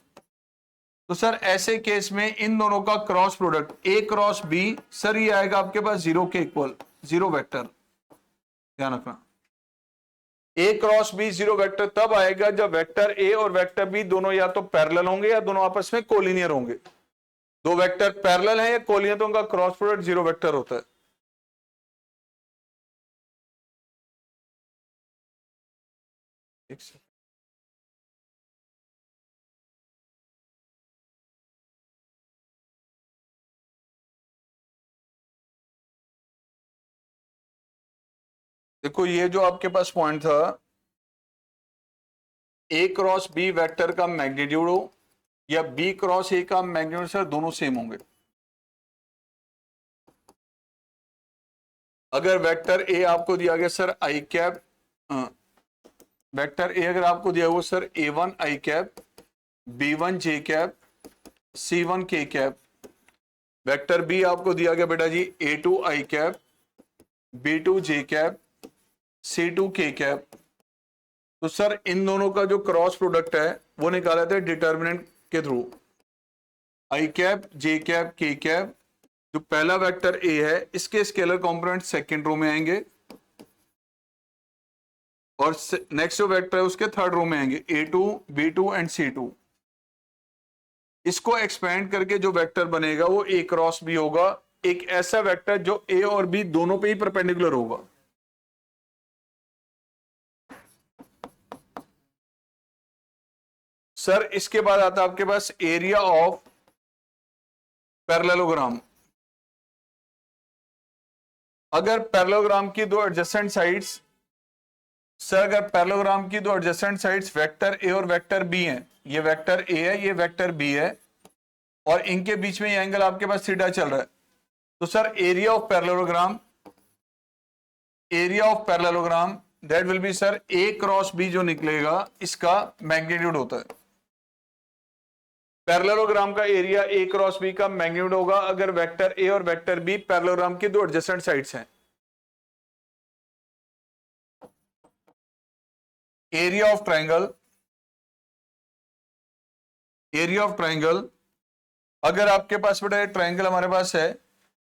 तो सर ऐसे केस में इन दोनों का cross product A cross B, sir ये आएगा आपके पास जीरो के इक्वल, जीरो वेक्टर, ध्यान रखना। A cross B zero vector तब आएगा जब वेक्टर ए और वेक्टर बी दोनों या तो पैरेलल होंगे या दोनों आपस में कोलिनियर होंगे। दो वेक्टर पैरेलल हैं या कोलिनियर तो उनका क्रॉस प्रोडक्ट जीरो वेक्टर होता है। एक सेकंड, देखो ये जो आपके पास पॉइंट था, ए क्रॉस बी वेक्टर का मैग्नीट्यूड हो या बी क्रॉस ए का मैग्नीट्यूड, सर दोनों सेम होंगे। अगर वेक्टर ए आपको दिया गया sir I cap, vector A अगर आपको दिया हुआ सर A1 आई कैप, B1 जे कैप, C1 के कैप, वेक्टर बी आपको दिया गया बेटा जी A2 आई कैप, B2 जे कैप, C2 के कैप, तो सर इन दोनों का जो क्रॉस प्रोडक्ट है वो निकाला था डिटर्मिनेंट के थ्रू, आई कैप जे कैप के कैप, जो पहला वेक्टर ए है इसके स्केलर कंपोनेंट सेकंड रो में आएंगे और नेक्स्ट जो वेक्टर है उसके थर्ड रो में आएंगे, A2 B2 एंड C2। इसको एक्सपेंड करके जो वेक्टर बनेगा वो ए क्रॉस बी होगा, एक ऐसा वेक्टर जो ए और बी दोनों पे ही परपेंडिकुलर होगा। सर इसके बाद आता है आपके पास एरिया ऑफ पैरेललोग्राम। अगर पैरेललोग्राम की दो एडजेसेंट साइड्स, सर अगर पैरेललोग्राम की दो एडजेसेंट साइड्स वेक्टर ए और वेक्टर बी हैं, ये वेक्टर ए है ये वेक्टर बी है और इनके बीच में ये एंगल आपके पास थीटा चल रहा है, तो sir area of parallelogram, area of parallelogram that will be sir A cross B जो निकलेगा इसका मैग्नीट्यूड होता है। पैरेललोग्राम का एरिया ए क्रॉस बी का मैग्नीट्यूड होगा अगर वेक्टर ए और वेक्टर बी पैरेललोग्राम की दो एडजेसेंट साइड्स हैं। Area of triangle, area of triangle अगर आपके पास बेटा ट्रायंगल हमारे पास है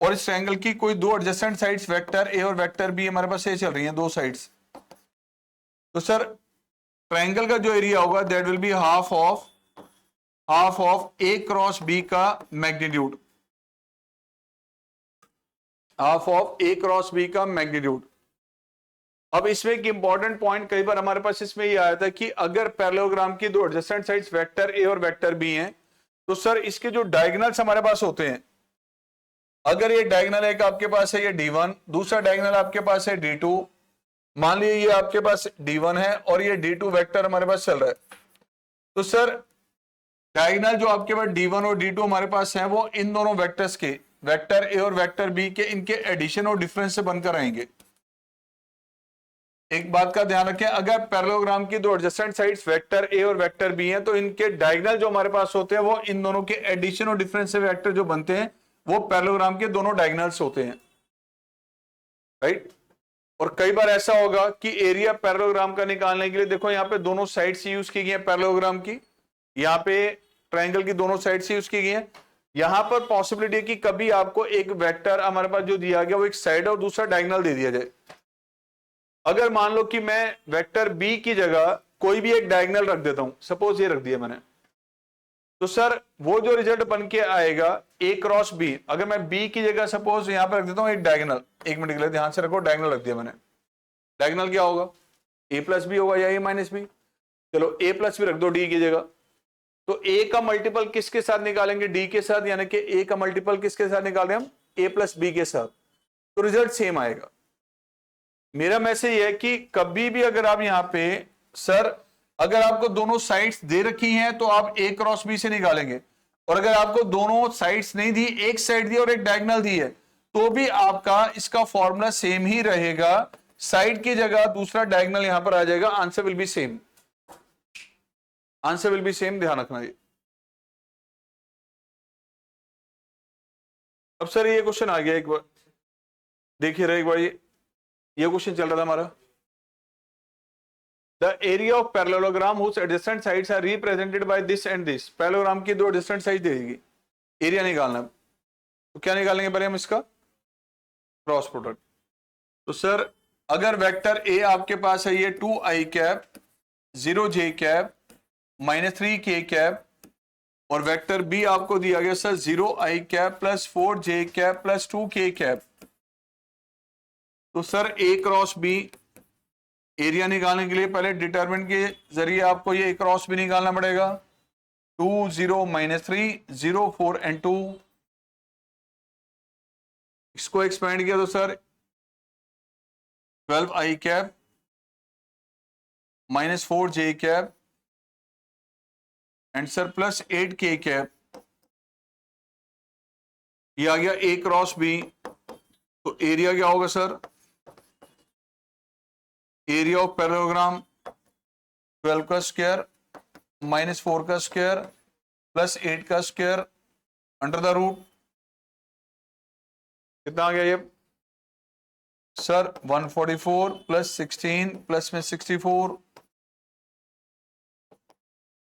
और इस ट्रायंगल की कोई दो एडजेसेंट साइड्स वेक्टर ए और वेक्टर बी हमारे पास ये चल रही हैं दो साइड्स, तो सर ट्रायंगल का जो एरिया होगा that will be half of A cross B का magnitude, half of A cross B का मैग्नीट्यूड। अब इसमें एक इंपॉर्टेंट पॉइंट कई बार हमारे पास इसमें ये आया था कि अगर पैरेललोग्राम की दो एडजेसेंट साइड्स वेक्टर ए और वेक्टर बी हैं तो सर इसके जो डायगोनल्स हमारे पास होते हैं, अगर ये डायगोनल एक आपके पास है ये D1, दूसरा डायगोनल आपके पास है D2, मान लीजिए ये आपके पास D1 है और ये D2 वेक्टर हमारे पास चल रहा है, तो सर डायगोनल जो आपके पास D1 और D2 हमारे पास है वो इन दोनों वेक्टर्स के, वेक्टर ए और वेक्टर बी के, इनके एडिशन और डिफरेंस से बनकर आएंगे। एक बात का ध्यान रखें, अगर पैरेललोग्राम की दो एडजेसेंट साइड्स वेक्टर ए और वेक्टर बी हैं तो इनके डायगोनल जो हमारे पास होते हैं वो इन दोनों के एडिशन और डिफरेंस से वेक्टर जो बनते हैं वो पैरेललोग्राम के दोनों डायगोनल्स होते हैं, राइट। और कई बार ऐसा होगा कि एरिया पैरेललोग्राम का निकालने के लिए देखो यहाँ पे दोनों साइड्स यूज की गई है पैरेललोग्राम की, यहाँ पे ट्रायंगल की दोनों साइड्स यूज की गई है। यहां पर पॉसिबिलिटी है कि कभी आपको एक वेक्टर हमारे पास जो दिया गया वो एक साइड और दूसरा डायगोनल दे दिया जाए। अगर मान लो कि मैं वेक्टर बी की जगह कोई भी एक डायगोनल रख देता हूं, सपोज ये रख दिया मैंने, तो सर वो जो रिजल्ट बन के आएगा ए क्रॉस बी, अगर मैं बी की जगह सपोज यहां पर रख देता हूं एक डायगोनल, एक मिनट के लिए ध्यान से रखो, डायगोनल रख दिया मैंने, डायगोनल क्या होगा ए प्लस बी होगा या ए माइनस बी, चलो ए प्लस बी रख दो डी की जगह, तो ए का मल्टीपल किसके साथ निकालेंगे डी के साथ, यानी कि ए का मल्टीपल किसके साथ निकाल रहे हैं हम ए प्लस बी के साथ, तो रिजल्ट सेम आएगा। मेरा मैसेज ये है कि कभी भी अगर आप यहां पे सर अगर आपको दोनों साइड्स दे रखी हैं तो आप ए क्रॉस बी से निकालेंगे, और अगर आपको दोनों साइड्स नहीं दी, एक साइड दी और एक डायगोनल दी है, तो भी आपका इसका फॉर्मूला सेम ही रहेगा, साइड की जगह दूसरा डायगोनल यहां पर आ जाएगा, answer will be same, answer will be same, ध्यान रखना ये। अब सर ये क्वेश्चन आ गया एक बार, देखिए रहे एक बार, ये क्वेश्चन चल रहा था हमारा, the area of parallelogram whose adjacent sides are represented by this and this। Parallelogram की दो डिस्टेंट साइड देगी, एरिया निकालना, तो क्या निकालेंगे पहले हम इसका क्रॉस प्रोडक्ट। तो सर अगर वेक्टर ए आपके पास है ये 2i cap 0j cap -3k cap, और वेक्टर बी आपको दिया गया sir 0i cap plus 4j cap plus 2k cap, तो sir A cross B area निकालने के लिए पहले डिटरमिनेंट के जरिए आपको ये क्रॉस भी निकालना पड़ेगा। 2 0 -3 0 4 and 2, इसको एक्सपेंड किया तो sir 12i cap -4j cap and sir plus 8k cap, ये आ गया ए क्रॉस बी। तो एरिया क्या होगा सर, एरिया ऑफ पैरेललोग्राम 12 का स्क्वायर -4 का स्क्वायर प्लस 8 का स्क्वायर अंडर द रूट, कितना आ गया ये सर 144 प्लस 16 प्लस में 64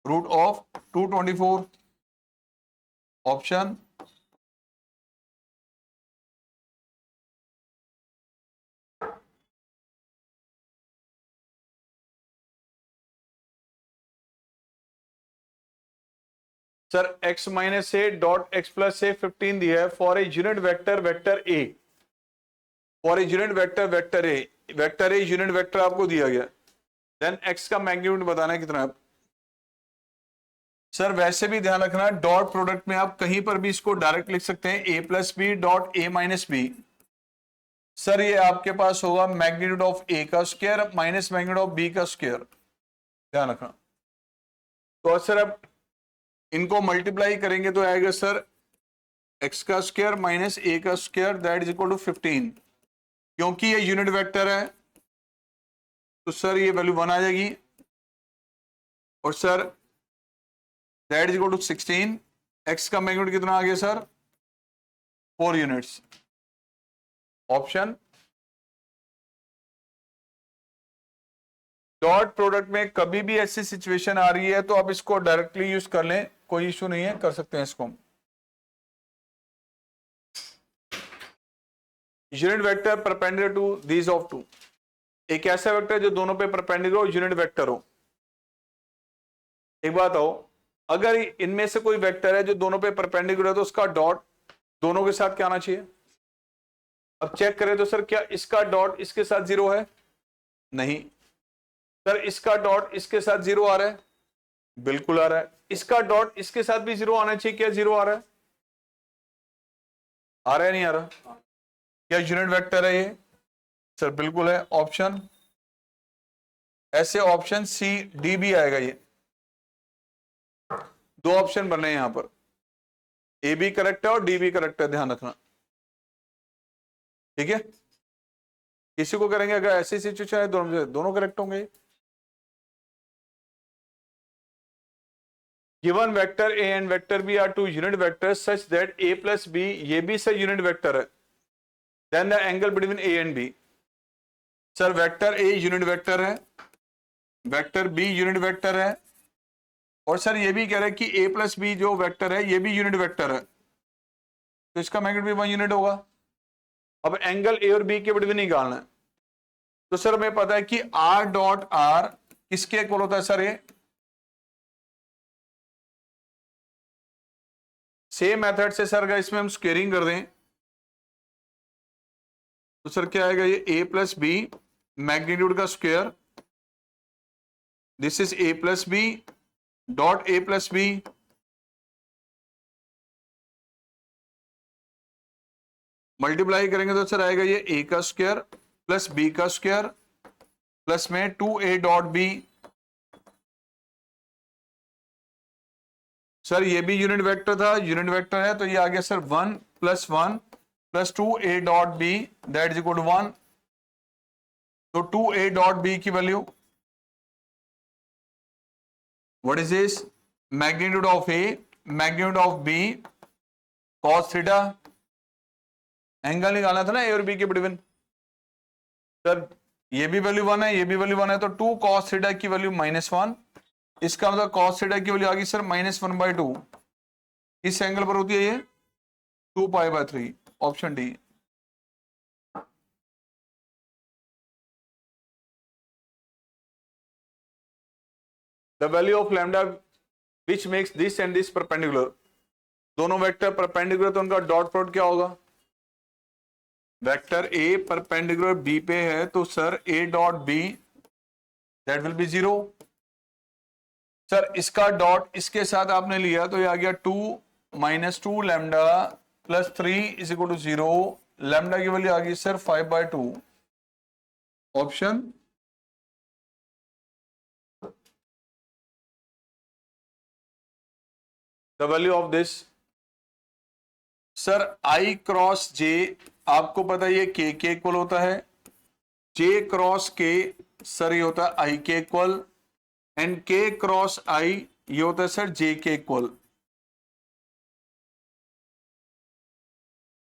root of 224, option sir x minus A dot X plus A 15 दिया है for a unit vector vector A, for a unit vector vector A, vector A unit vector आपको दिया गया, देन x का magnitude बताना है कितना है। सर वैसे भी ध्यान रखना डॉट प्रोडक्ट में आप कहीं पर भी इसको डायरेक्ट लिख सकते हैं a plus B dot A minus B, sir ये आपके पास होगा मैग्नीट्यूड ऑफ ए का square minus magnitude of B का स्क्वायर, ध्यान रखना। तो सर अब इनको मल्टीप्लाई करेंगे तो आएगा सर x का स्क्वायर माइनस ए का square that is equal to 15, क्योंकि ये यूनिट वेक्टर है तो सर ये वैल्यू 1 आ जाएगी, और sir that is equal to 16, x का मैग्नीट्यूड कितना आ गया sir 4 units, option. Dot product में कभी भी ऐसी सिचुएशन आ रही है तो आप इसको डायरेक्टली यूज कर लें, कोई इशू नहीं है, कर सकते हैं इसको। Unit vector perpendicular to these of two, एक ऐसा वेक्टर जो दोनों पे परपेंडिकुलर हो, यूनिट वेक्टर हो। एक बात हो, अगर इनमें से कोई वेक्टर है जो दोनों पे परपेंडिकुलर है तो उसका डॉट दोनों के साथ क्या आना चाहिए। अब चेक करें तो सर क्या इसका डॉट इसके साथ 0 है, नहीं। सर इसका डॉट इसके साथ 0 आ रहा है, बिल्कुल आ रहा है। इसका डॉट इसके साथ भी 0 आना चाहिए, क्या 0 आ रहा है, आ रहा है नहीं आ रहा, क्या यूनिट वेक्टर है ये, सर बिल्कुल है, ऑप्शन। ऐसे ऑप्शन सी डी भी आएगा, ये दो ऑप्शन बने हैं यहां पर, ए भी करेक्ट है और डी भी करेक्ट है, ध्यान रखना, ठीक है। किसी को करेंगे अगर ऐसी सिचुएशन है दोनों करेक्ट होंगे। Given vector A and vector B are two unit vectors such that A plus B, ये भी सर यूनिट वेक्टर है, then the angle between A and B. Sir vector A unit vector है, vector B unit vector है, और sir ये भी कह रहे हैं कि ए प्लस बी जो वेक्टर है ये भी यूनिट वेक्टर है, तो इसका मैग्नीट्यूड भी 1 यूनिट होगा। अब एंगल ए और बी के बिटवीन निकालना है, तो सर हमें पता है कि आर डॉट आर किसके इक्वल होता है सर, ये सेम मेथड से सर अगर इसमें हम स्क्वेयरिंग कर दें तो सर क्या आएगा, ये ए प्लस बी मैग्नीट्यूड का square, this is A plus B dot A plus B, multiply करेंगे तो सर आएगा ये ए का स्क्वायर प्लस बी का स्क्वायर प्लस में 2a डॉट बी। सर ये भी यूनिट वेक्टर था, यूनिट वेक्टर है तो ये आ गया sir 1 + 1 + 2a dot B that is equal to 1। तो 2a डॉट बी की value what is this, magnitude of A magnitude of B cos theta angle निकालना था ना ए और बी के बिटवीन। सर ये भी वैल्यू 1 है, ये भी वैल्यू 1 है, तो 2 cos थीटा की वैल्यू -1, इसका मतलब cos थीटा की वैल्यू आ गई सर -1/2। इस एंगल पर होती है ये 2π/3, option D. The value of lambda which makes this and this perpendicular. दोनों वेक्टर परपेंडिकुलर, तो उनका डॉट प्रोडक्ट क्या होगा? वेक्टर ए परपेंडिकुलर बी पे है, तो sir A dot B that will be 0। Sir इसका डॉट इसके साथ आपने लिया तो ये आ गया 2 - 2 lambda plus 3 is equal to 0। Lambda की वैल्यू आ गई sir 5/2, option the value of this. Sir I cross J, आपको पता है ये के इक्वल होता है, जे क्रॉस के सर ये होता है आई के इक्वल, एंड के क्रॉस आई ये होता है सर जे के इक्वल।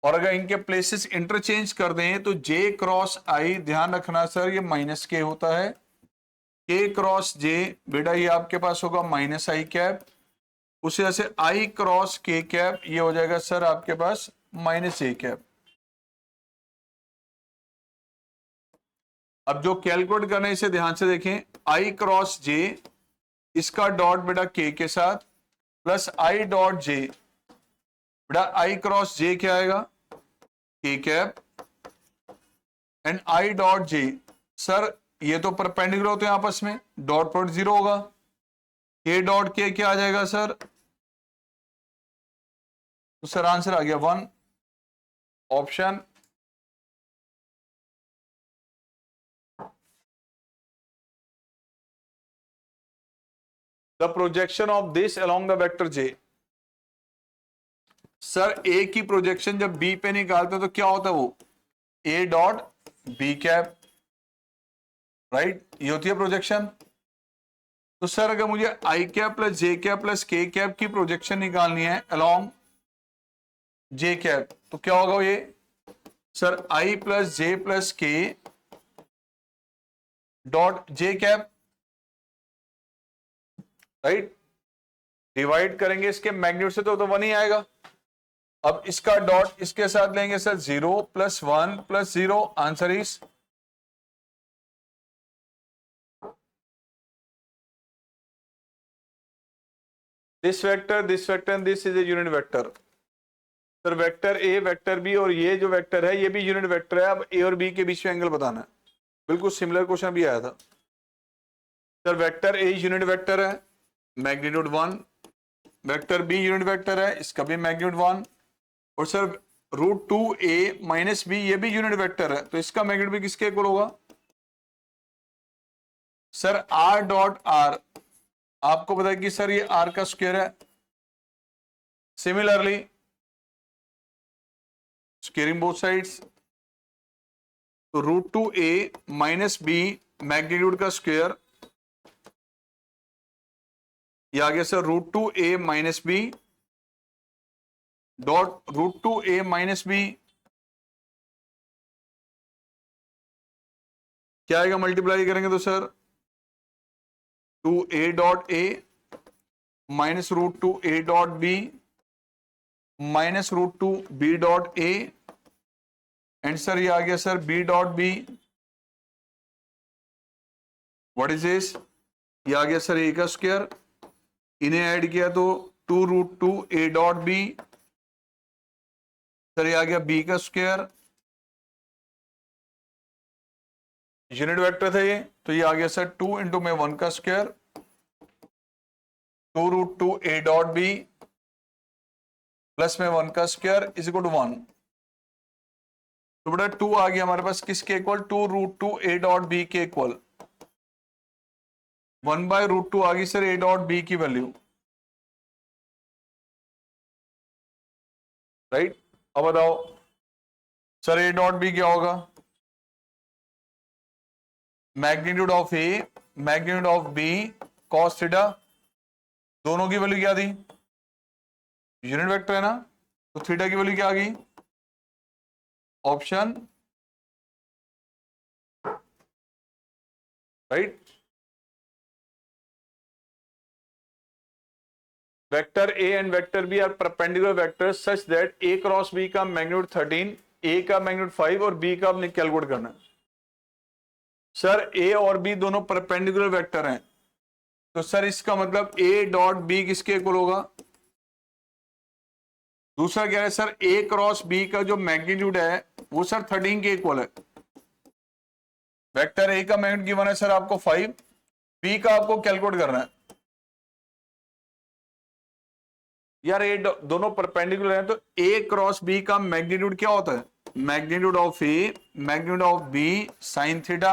और अगर इनके प्लेसेस इंटरचेंज कर दें तो जे क्रॉस आई, ध्यान रखना सर ये -k होता है, के क्रॉस जे बेटा ये आपके पास होगा -i कैप, उसे ऐसे आई क्रॉस के कैप ये हो जाएगा सर आपके पास -a कैप। अब जो कैलकुलेट करना है इसे ध्यान से देखें, आई क्रॉस जे, इसका डॉट बेटा के साथ, प्लस आई डॉट जे, बेटा आई क्रॉस जे क्या आएगा के cap, and I dot J, sir ये तो परपेंडिकुलर होते हैं आपस में, डॉट प्रोडक्ट 0 होगा, के डॉट के क्या आ जाएगा सर, तो सर आंसर आ गया 1, option the projection of this along the vector J. Sir A की प्रोजेक्शन जब बी पे निकालते तो क्या होता है वो A dot B cap, right, ये होती है प्रोजेक्शन। तो सर अगर मुझे I cap plus J cap plus K cap की प्रोजेक्शन निकालनी है अलोंग जे कैप, तो क्या होगा ये sir I plus J plus K dot J cap, right, divide करेंगे इसके मैग्नीट्यूड से तो 1 ही आएगा। अब इसका डॉट इसके साथ लेंगे sir 0 + 1 + 0, answer is this vector and this is a unit vector. Sir vector A vector B और ये जो वेक्टर है ये भी यूनिट वेक्टर है। अब ए और बी के बीच में एंगल बताना है, बिल्कुल सिमिलर क्वेश्चन भी आया था। Sir vector A unit vector है, magnitude 1, vector B unit vector है, इसका भी मैग्नीट्यूड 1, और सर √2a - b ये भी यूनिट वेक्टर है, तो इसका मैग्नीट्यूड भी किसके इक्वल होगा सर r डॉट r, आपको पता है कि सर ये r का स्क्वायर है। सिमिलरली स्क्वेयरिंग बोथ साइड्स, तो √2a - b मैग्नीट्यूड का स्क्वायर, ये आ गया sir √2a - b dot √2a - b क्या आएगा, मल्टीप्लाई करेंगे तो sir 2a dot a minus √2a dot b minus √2b dot a, and sir ये आ गया sir b dot b, what is this, ये आ गया सर a का स्क्वायर, इन्हें ऐड किया तो 2√2a डॉट b, सर ये आ गया b का स्क्वायर, यूनिट वेक्टर था ये, तो ये आ गया सर 2 × में 1 का square, 2√2a dot b plus में 1 का स्क्वायर इज इक्वल टू 1। तो बेटा 2 आ गया हमारे पास किसके इक्वल, 2√2a डॉट b के इक्वल, 1/√2 आ गई सर a डॉट b की वैल्यू, राइट। अब बताओ सर a डॉट b क्या होगा, magnitude of a magnitude of b cos theta, दोनों की वैल्यू क्या दी, यूनिट वेक्टर है ना, तो थीटा की वैल्यू क्या आ गई option right. Vector A and vector B are perpendicular vectors such that A cross B का मैग्नीट्यूड 13, ए का मैग्नीट्यूड 5 और बी का आपने कैलकुलेट करना है। सर ए और बी दोनों परपेंडिकुलर वेक्टर हैं, तो सर इसका मतलब ए डॉट बी किसके इक्वल होगा। दूसरा क्या है सर, ए क्रॉस बी का जो मैग्नीट्यूड है वो सर 13 के इक्वल है। वेक्टर ए का मैग्नीट्यूड गिवन है सर आपको 5, बी का आपको कैलकुलेट करना है। यार ये दोनों परपेंडिकुलर हैं, तो ए क्रॉस बी का मैग्नीट्यूड क्या होता है, magnitude of A magnitude of B sine theta.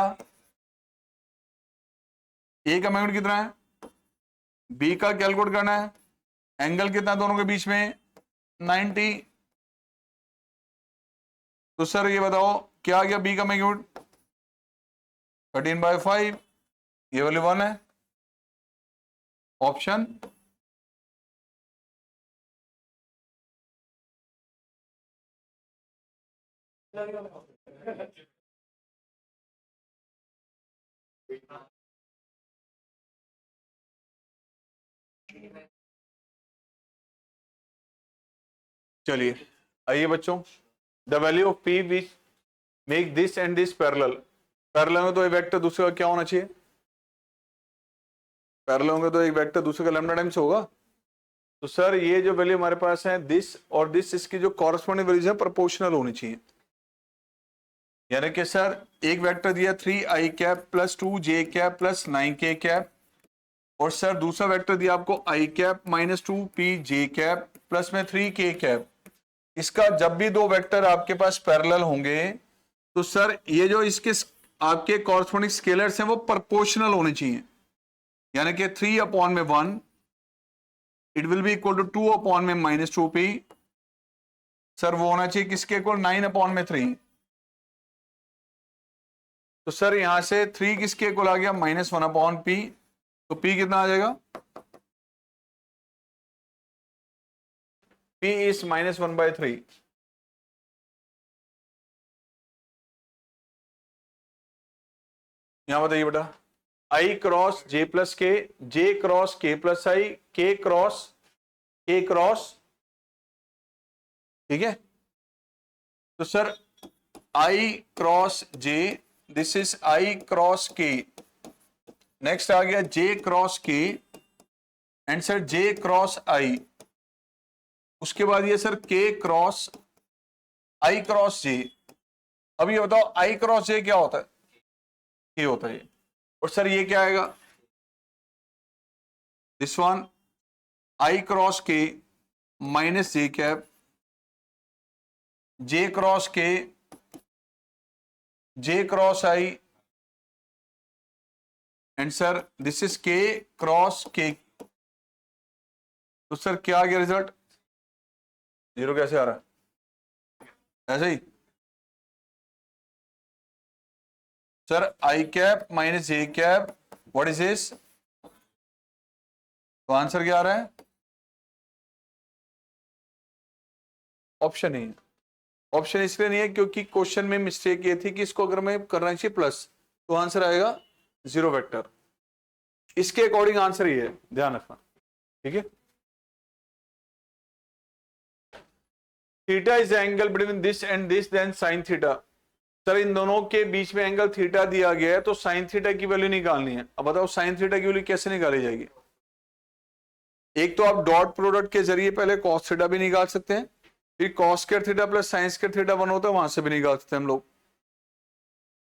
A का मैग्नीट्यूड कितना है, बी का कैलकुलेट करना है, एंगल कितना है दोनों के बीच में 90। तो सर ये बताओ क्या आ गया, बी का मैग्नीट्यूड 13/5, ये वाली 1 है, ऑप्शन चलिए आइए बच्चों, the value of P which make this and this parallel. Parallel में तो एक वेक्टर दूसरे का क्या होना चाहिए, पैरेलल होंगे तो एक वेक्टर दूसरे का लैम्डा टाइम्स होगा। तो सर ये जो वैल्यू हमारे पास है दिस और दिस, इसकी जो कॉरस्पॉन्डिंग वैल्यूज है प्रोपोर्शनल होनी चाहिए। यानी कि सर एक वेक्टर दिया 3i cap plus 2j cap plus 9k cap, और सर दूसरा वेक्टर दिया आपको i cap minus 2pj cap plus में 3k कैप। इसका जब भी दो वेक्टर आपके पास पैरेलल होंगे तो सर ये जो इसके आपके कॉरस्पॉन्डिंग स्केलर्स हैं वो प्रोपोर्शनल होने चाहिए। यानी कि 3/1 it will be equal to 2/-2p। Sir वो होना चाहिए किसके इक्वल, 9/3। तो सर यहां से 3 किसके इक्वल आ गया, -1/p। तो p कितना आ जाएगा, p इज -1/3। यहां बताइए बेटा, i cross j plus K, j cross k plus i, k cross, ठीक है। तो sir i cross j, this is i cross k, next आ गया j cross k and sir j cross i, उसके बाद ये sir k cross i cross j। अब ये बताओ i क्रॉस j क्या होता है, k होता है। और सर ये क्या आएगा, this one i cross k minus j cap, j cross k, j cross i and sir this is k cross k। तो सर क्या आ गया रिजल्ट, 0 कैसे आ रहा है, ऐसे ही sir i cap minus j cap, what is this. तो answer क्या आ रहा है, ऑप्शन नहीं है। ऑप्शन इसलिए नहीं है क्योंकि क्वेश्चन में मिस्टेक ये थी कि इसको अगर मैं करना चाहिए प्लस, तो आंसर आएगा 0 वेक्टर। इसके अकॉर्डिंग आंसर ये है, ध्यान रखना, ठीक है। Theta is angle between this and this then sine theta. Sir इन दोनों के बीच में एंगल थीटा दिया गया है, तो साइन थीटा की वैल्यू निकालनी है। अब बताओ साइन थीटा की वैल्यू कैसे निकाली जाएगी। एक तो आप डॉट प्रोडक्ट के जरिए पहले कॉस थीटा भी निकाल सकते हैं, फिर cos square theta plus sine square theta 1 होता है, वहां से भी निकाल सकते हैं हम लोग।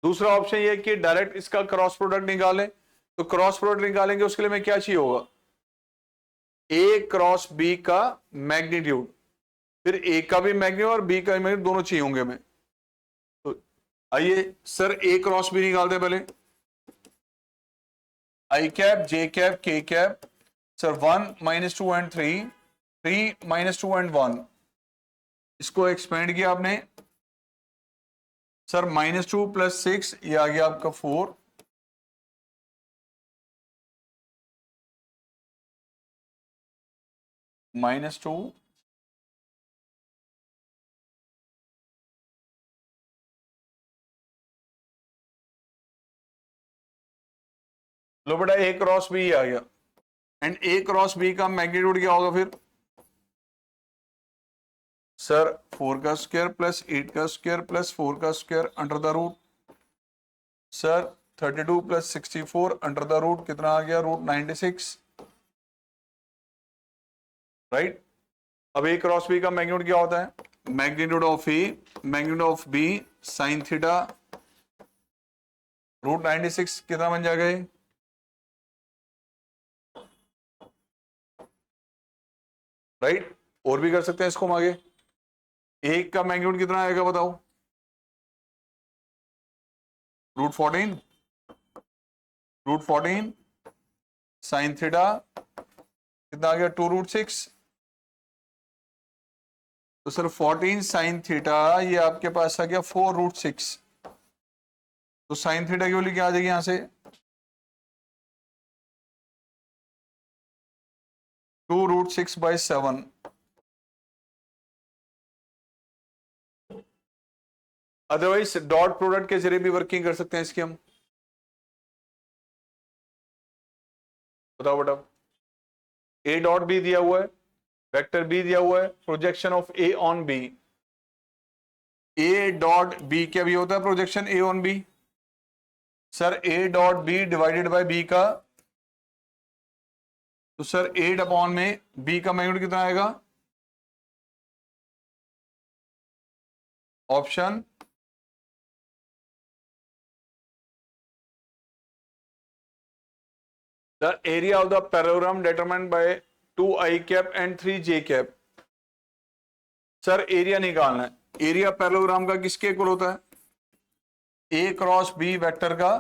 दूसरा ऑप्शन ये कि डायरेक्ट इसका क्रॉस प्रोडक्ट निकालें। तो क्रॉस प्रोडक्ट निकालेंगे उसके लिए मैं क्या चाहिए होगा, ए क्रॉस बी का मैग्नीट्यूड, फिर ए का भी मैग्नीट्यूड और बी का भी मैग्नीट्यूड दोनों चाहिए होंगे हमें। तो आइए सर ए क्रॉस बी निकालते हैं पहले, आई कैप जे कैप के कैप, सर 1 -2 एंड 3, 3 -2 एंड 1, इसको एक्सपेंड किया आपने सर -2 + 6, ये आ गया आपका 4, -2 लो बेटा ए क्रॉस बी आ गया, एंड ए क्रॉस बी का मैग्नीट्यूड क्या होगा फिर सर 4 का स्क्वायर प्लस 8 का स्क्वायर प्लस 4 का square under the root sir 32 plus 64 under the root कितना आ गया रूट 96 राइट। अब ए क्रॉस बी का मैग्नीट्यूड क्या होता है magnitude of A magnitude of B sine theta root 96 कितना बन जाएगा ये राइट। और भी कर सकते हैं इसको हम आगे, एक का मैग्नीट्यूड कितना आएगा बताओ रूट 14 साइन थीटा कितना आ गया 2 रूट 6 तो सर 14 साइन थीटा ये आपके पास आ गया 4 रूट 6 तो साइन थीटा की वैल्यू क्या आ जाएगी यहां से 2 root 6 by 7 otherwise dot product के जरिए भी वर्किंग कर सकते हैं इसकी हम बताओ बेटा ए डॉट बी दिया हुआ है वेक्टर बी दिया हुआ है projection of A on B A dot B क्या भी होता है projection A on B sir A dot B divided by B का तो सर 8 अपॉन में बी का मैग्नीट्यूड कितना आएगा option the area of the parallelogram determined by 2i cap and 3j cap sir area निकालना है एरिया पैरेललोग्राम का किसके इक्वल होता है ए क्रॉस बी वेक्टर का।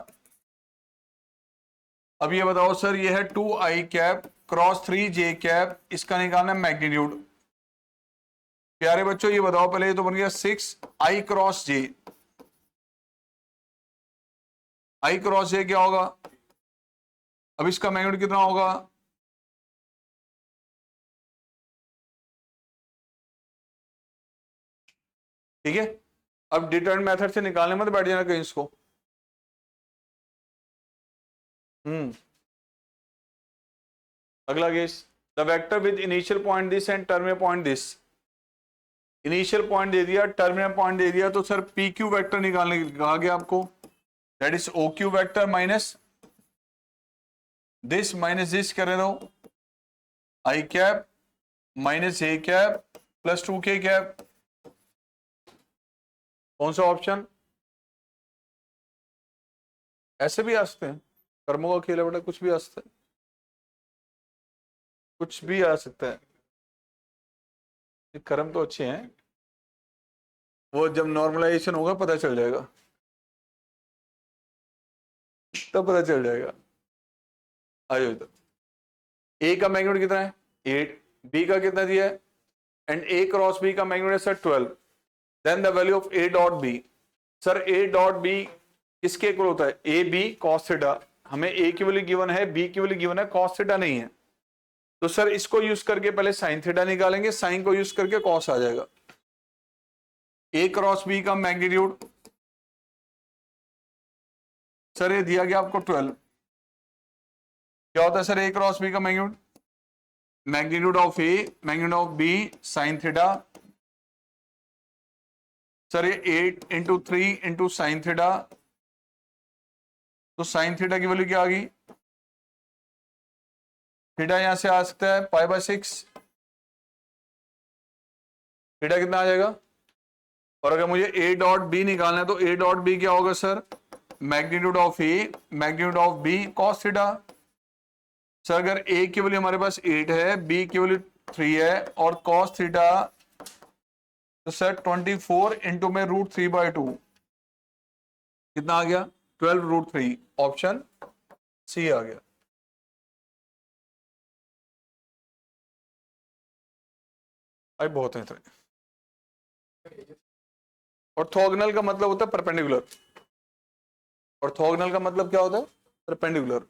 अब ये बताओ सर ये है 2i cap cross 3j cap इसका निकालना है मैग्नीट्यूड। प्यारे बच्चों ये बताओ पहले ये तो बन गया 6i cross j i cross j क्या होगा अब इसका मैग्नीट्यूड कितना होगा ठीक है। अब डिटरमिनेंट मेथड से निकालने मत बैठ जाना कहीं इसको अगला case the vector with initial point this and terminal point this initial point दे दिया टर्मिनल पॉइंट दे दिया तो सर पी क्यू वेक्टर निकालने के लिए कहा गया आपको that is O Q vector minus this कर दो I cap minus A cap plus 2k cap कौन सा ऑप्शन ऐसे भी आ सकते हैं कर्मों का खेल है बेटा कुछ भी आ सकता है कुछ भी आ सकता है ये कर्म तो अच्छे हैं वो जब नॉर्मलाइजेशन होगा पता चल जाएगा तब पता चल जाएगा। आइए इधर ए का मैग्नीट्यूड कितना है 8 बी का कितना दिया है एंड ए क्रॉस बी का मैग्नीट्यूड है sir 12 then the value of A dot B sir A dot B किसके इक्वल होता है ए बी कॉस थीटा हमें ए की वैल्यू गिवन है बी की वैल्यू गिवन है कॉस थीटा नहीं है तो सर इसको यूज करके पहले साइन थीटा निकालेंगे साइन को यूज करके कॉस आ जाएगा। ए क्रॉस बी का मैग्नीट्यूड सर ये दिया गया आपको 12 क्या होता है सर ए क्रॉस बी का magnitude of A magnitude of B sine theta sir ये 8 इंटू 3 इंटू साइन थीटा तो साइन थीटा की वैल्यू क्या आ गई थीटा यहां से आ सकता है पाई बाय 6 थीटा कितना आ जाएगा और अगर मुझे ए डॉट बी निकालना है तो ए डॉट बी क्या होगा sir magnitude of A magnitude of B cos theta sir अगर ए की वैल्यू हमारे पास 8 है बी की वैल्यू 3 है और कॉस थीटा तो सर 24 इंटू में रूट 3 बाई 2 कितना आ गया 12 रूट 3 ऑप्शन सी आ गया। आई बहुत है ऑर्थोगोनल का मतलब होता है परपेंडिकुलर ऑर्थोगोनल का मतलब क्या होता है परपेंडिकुलर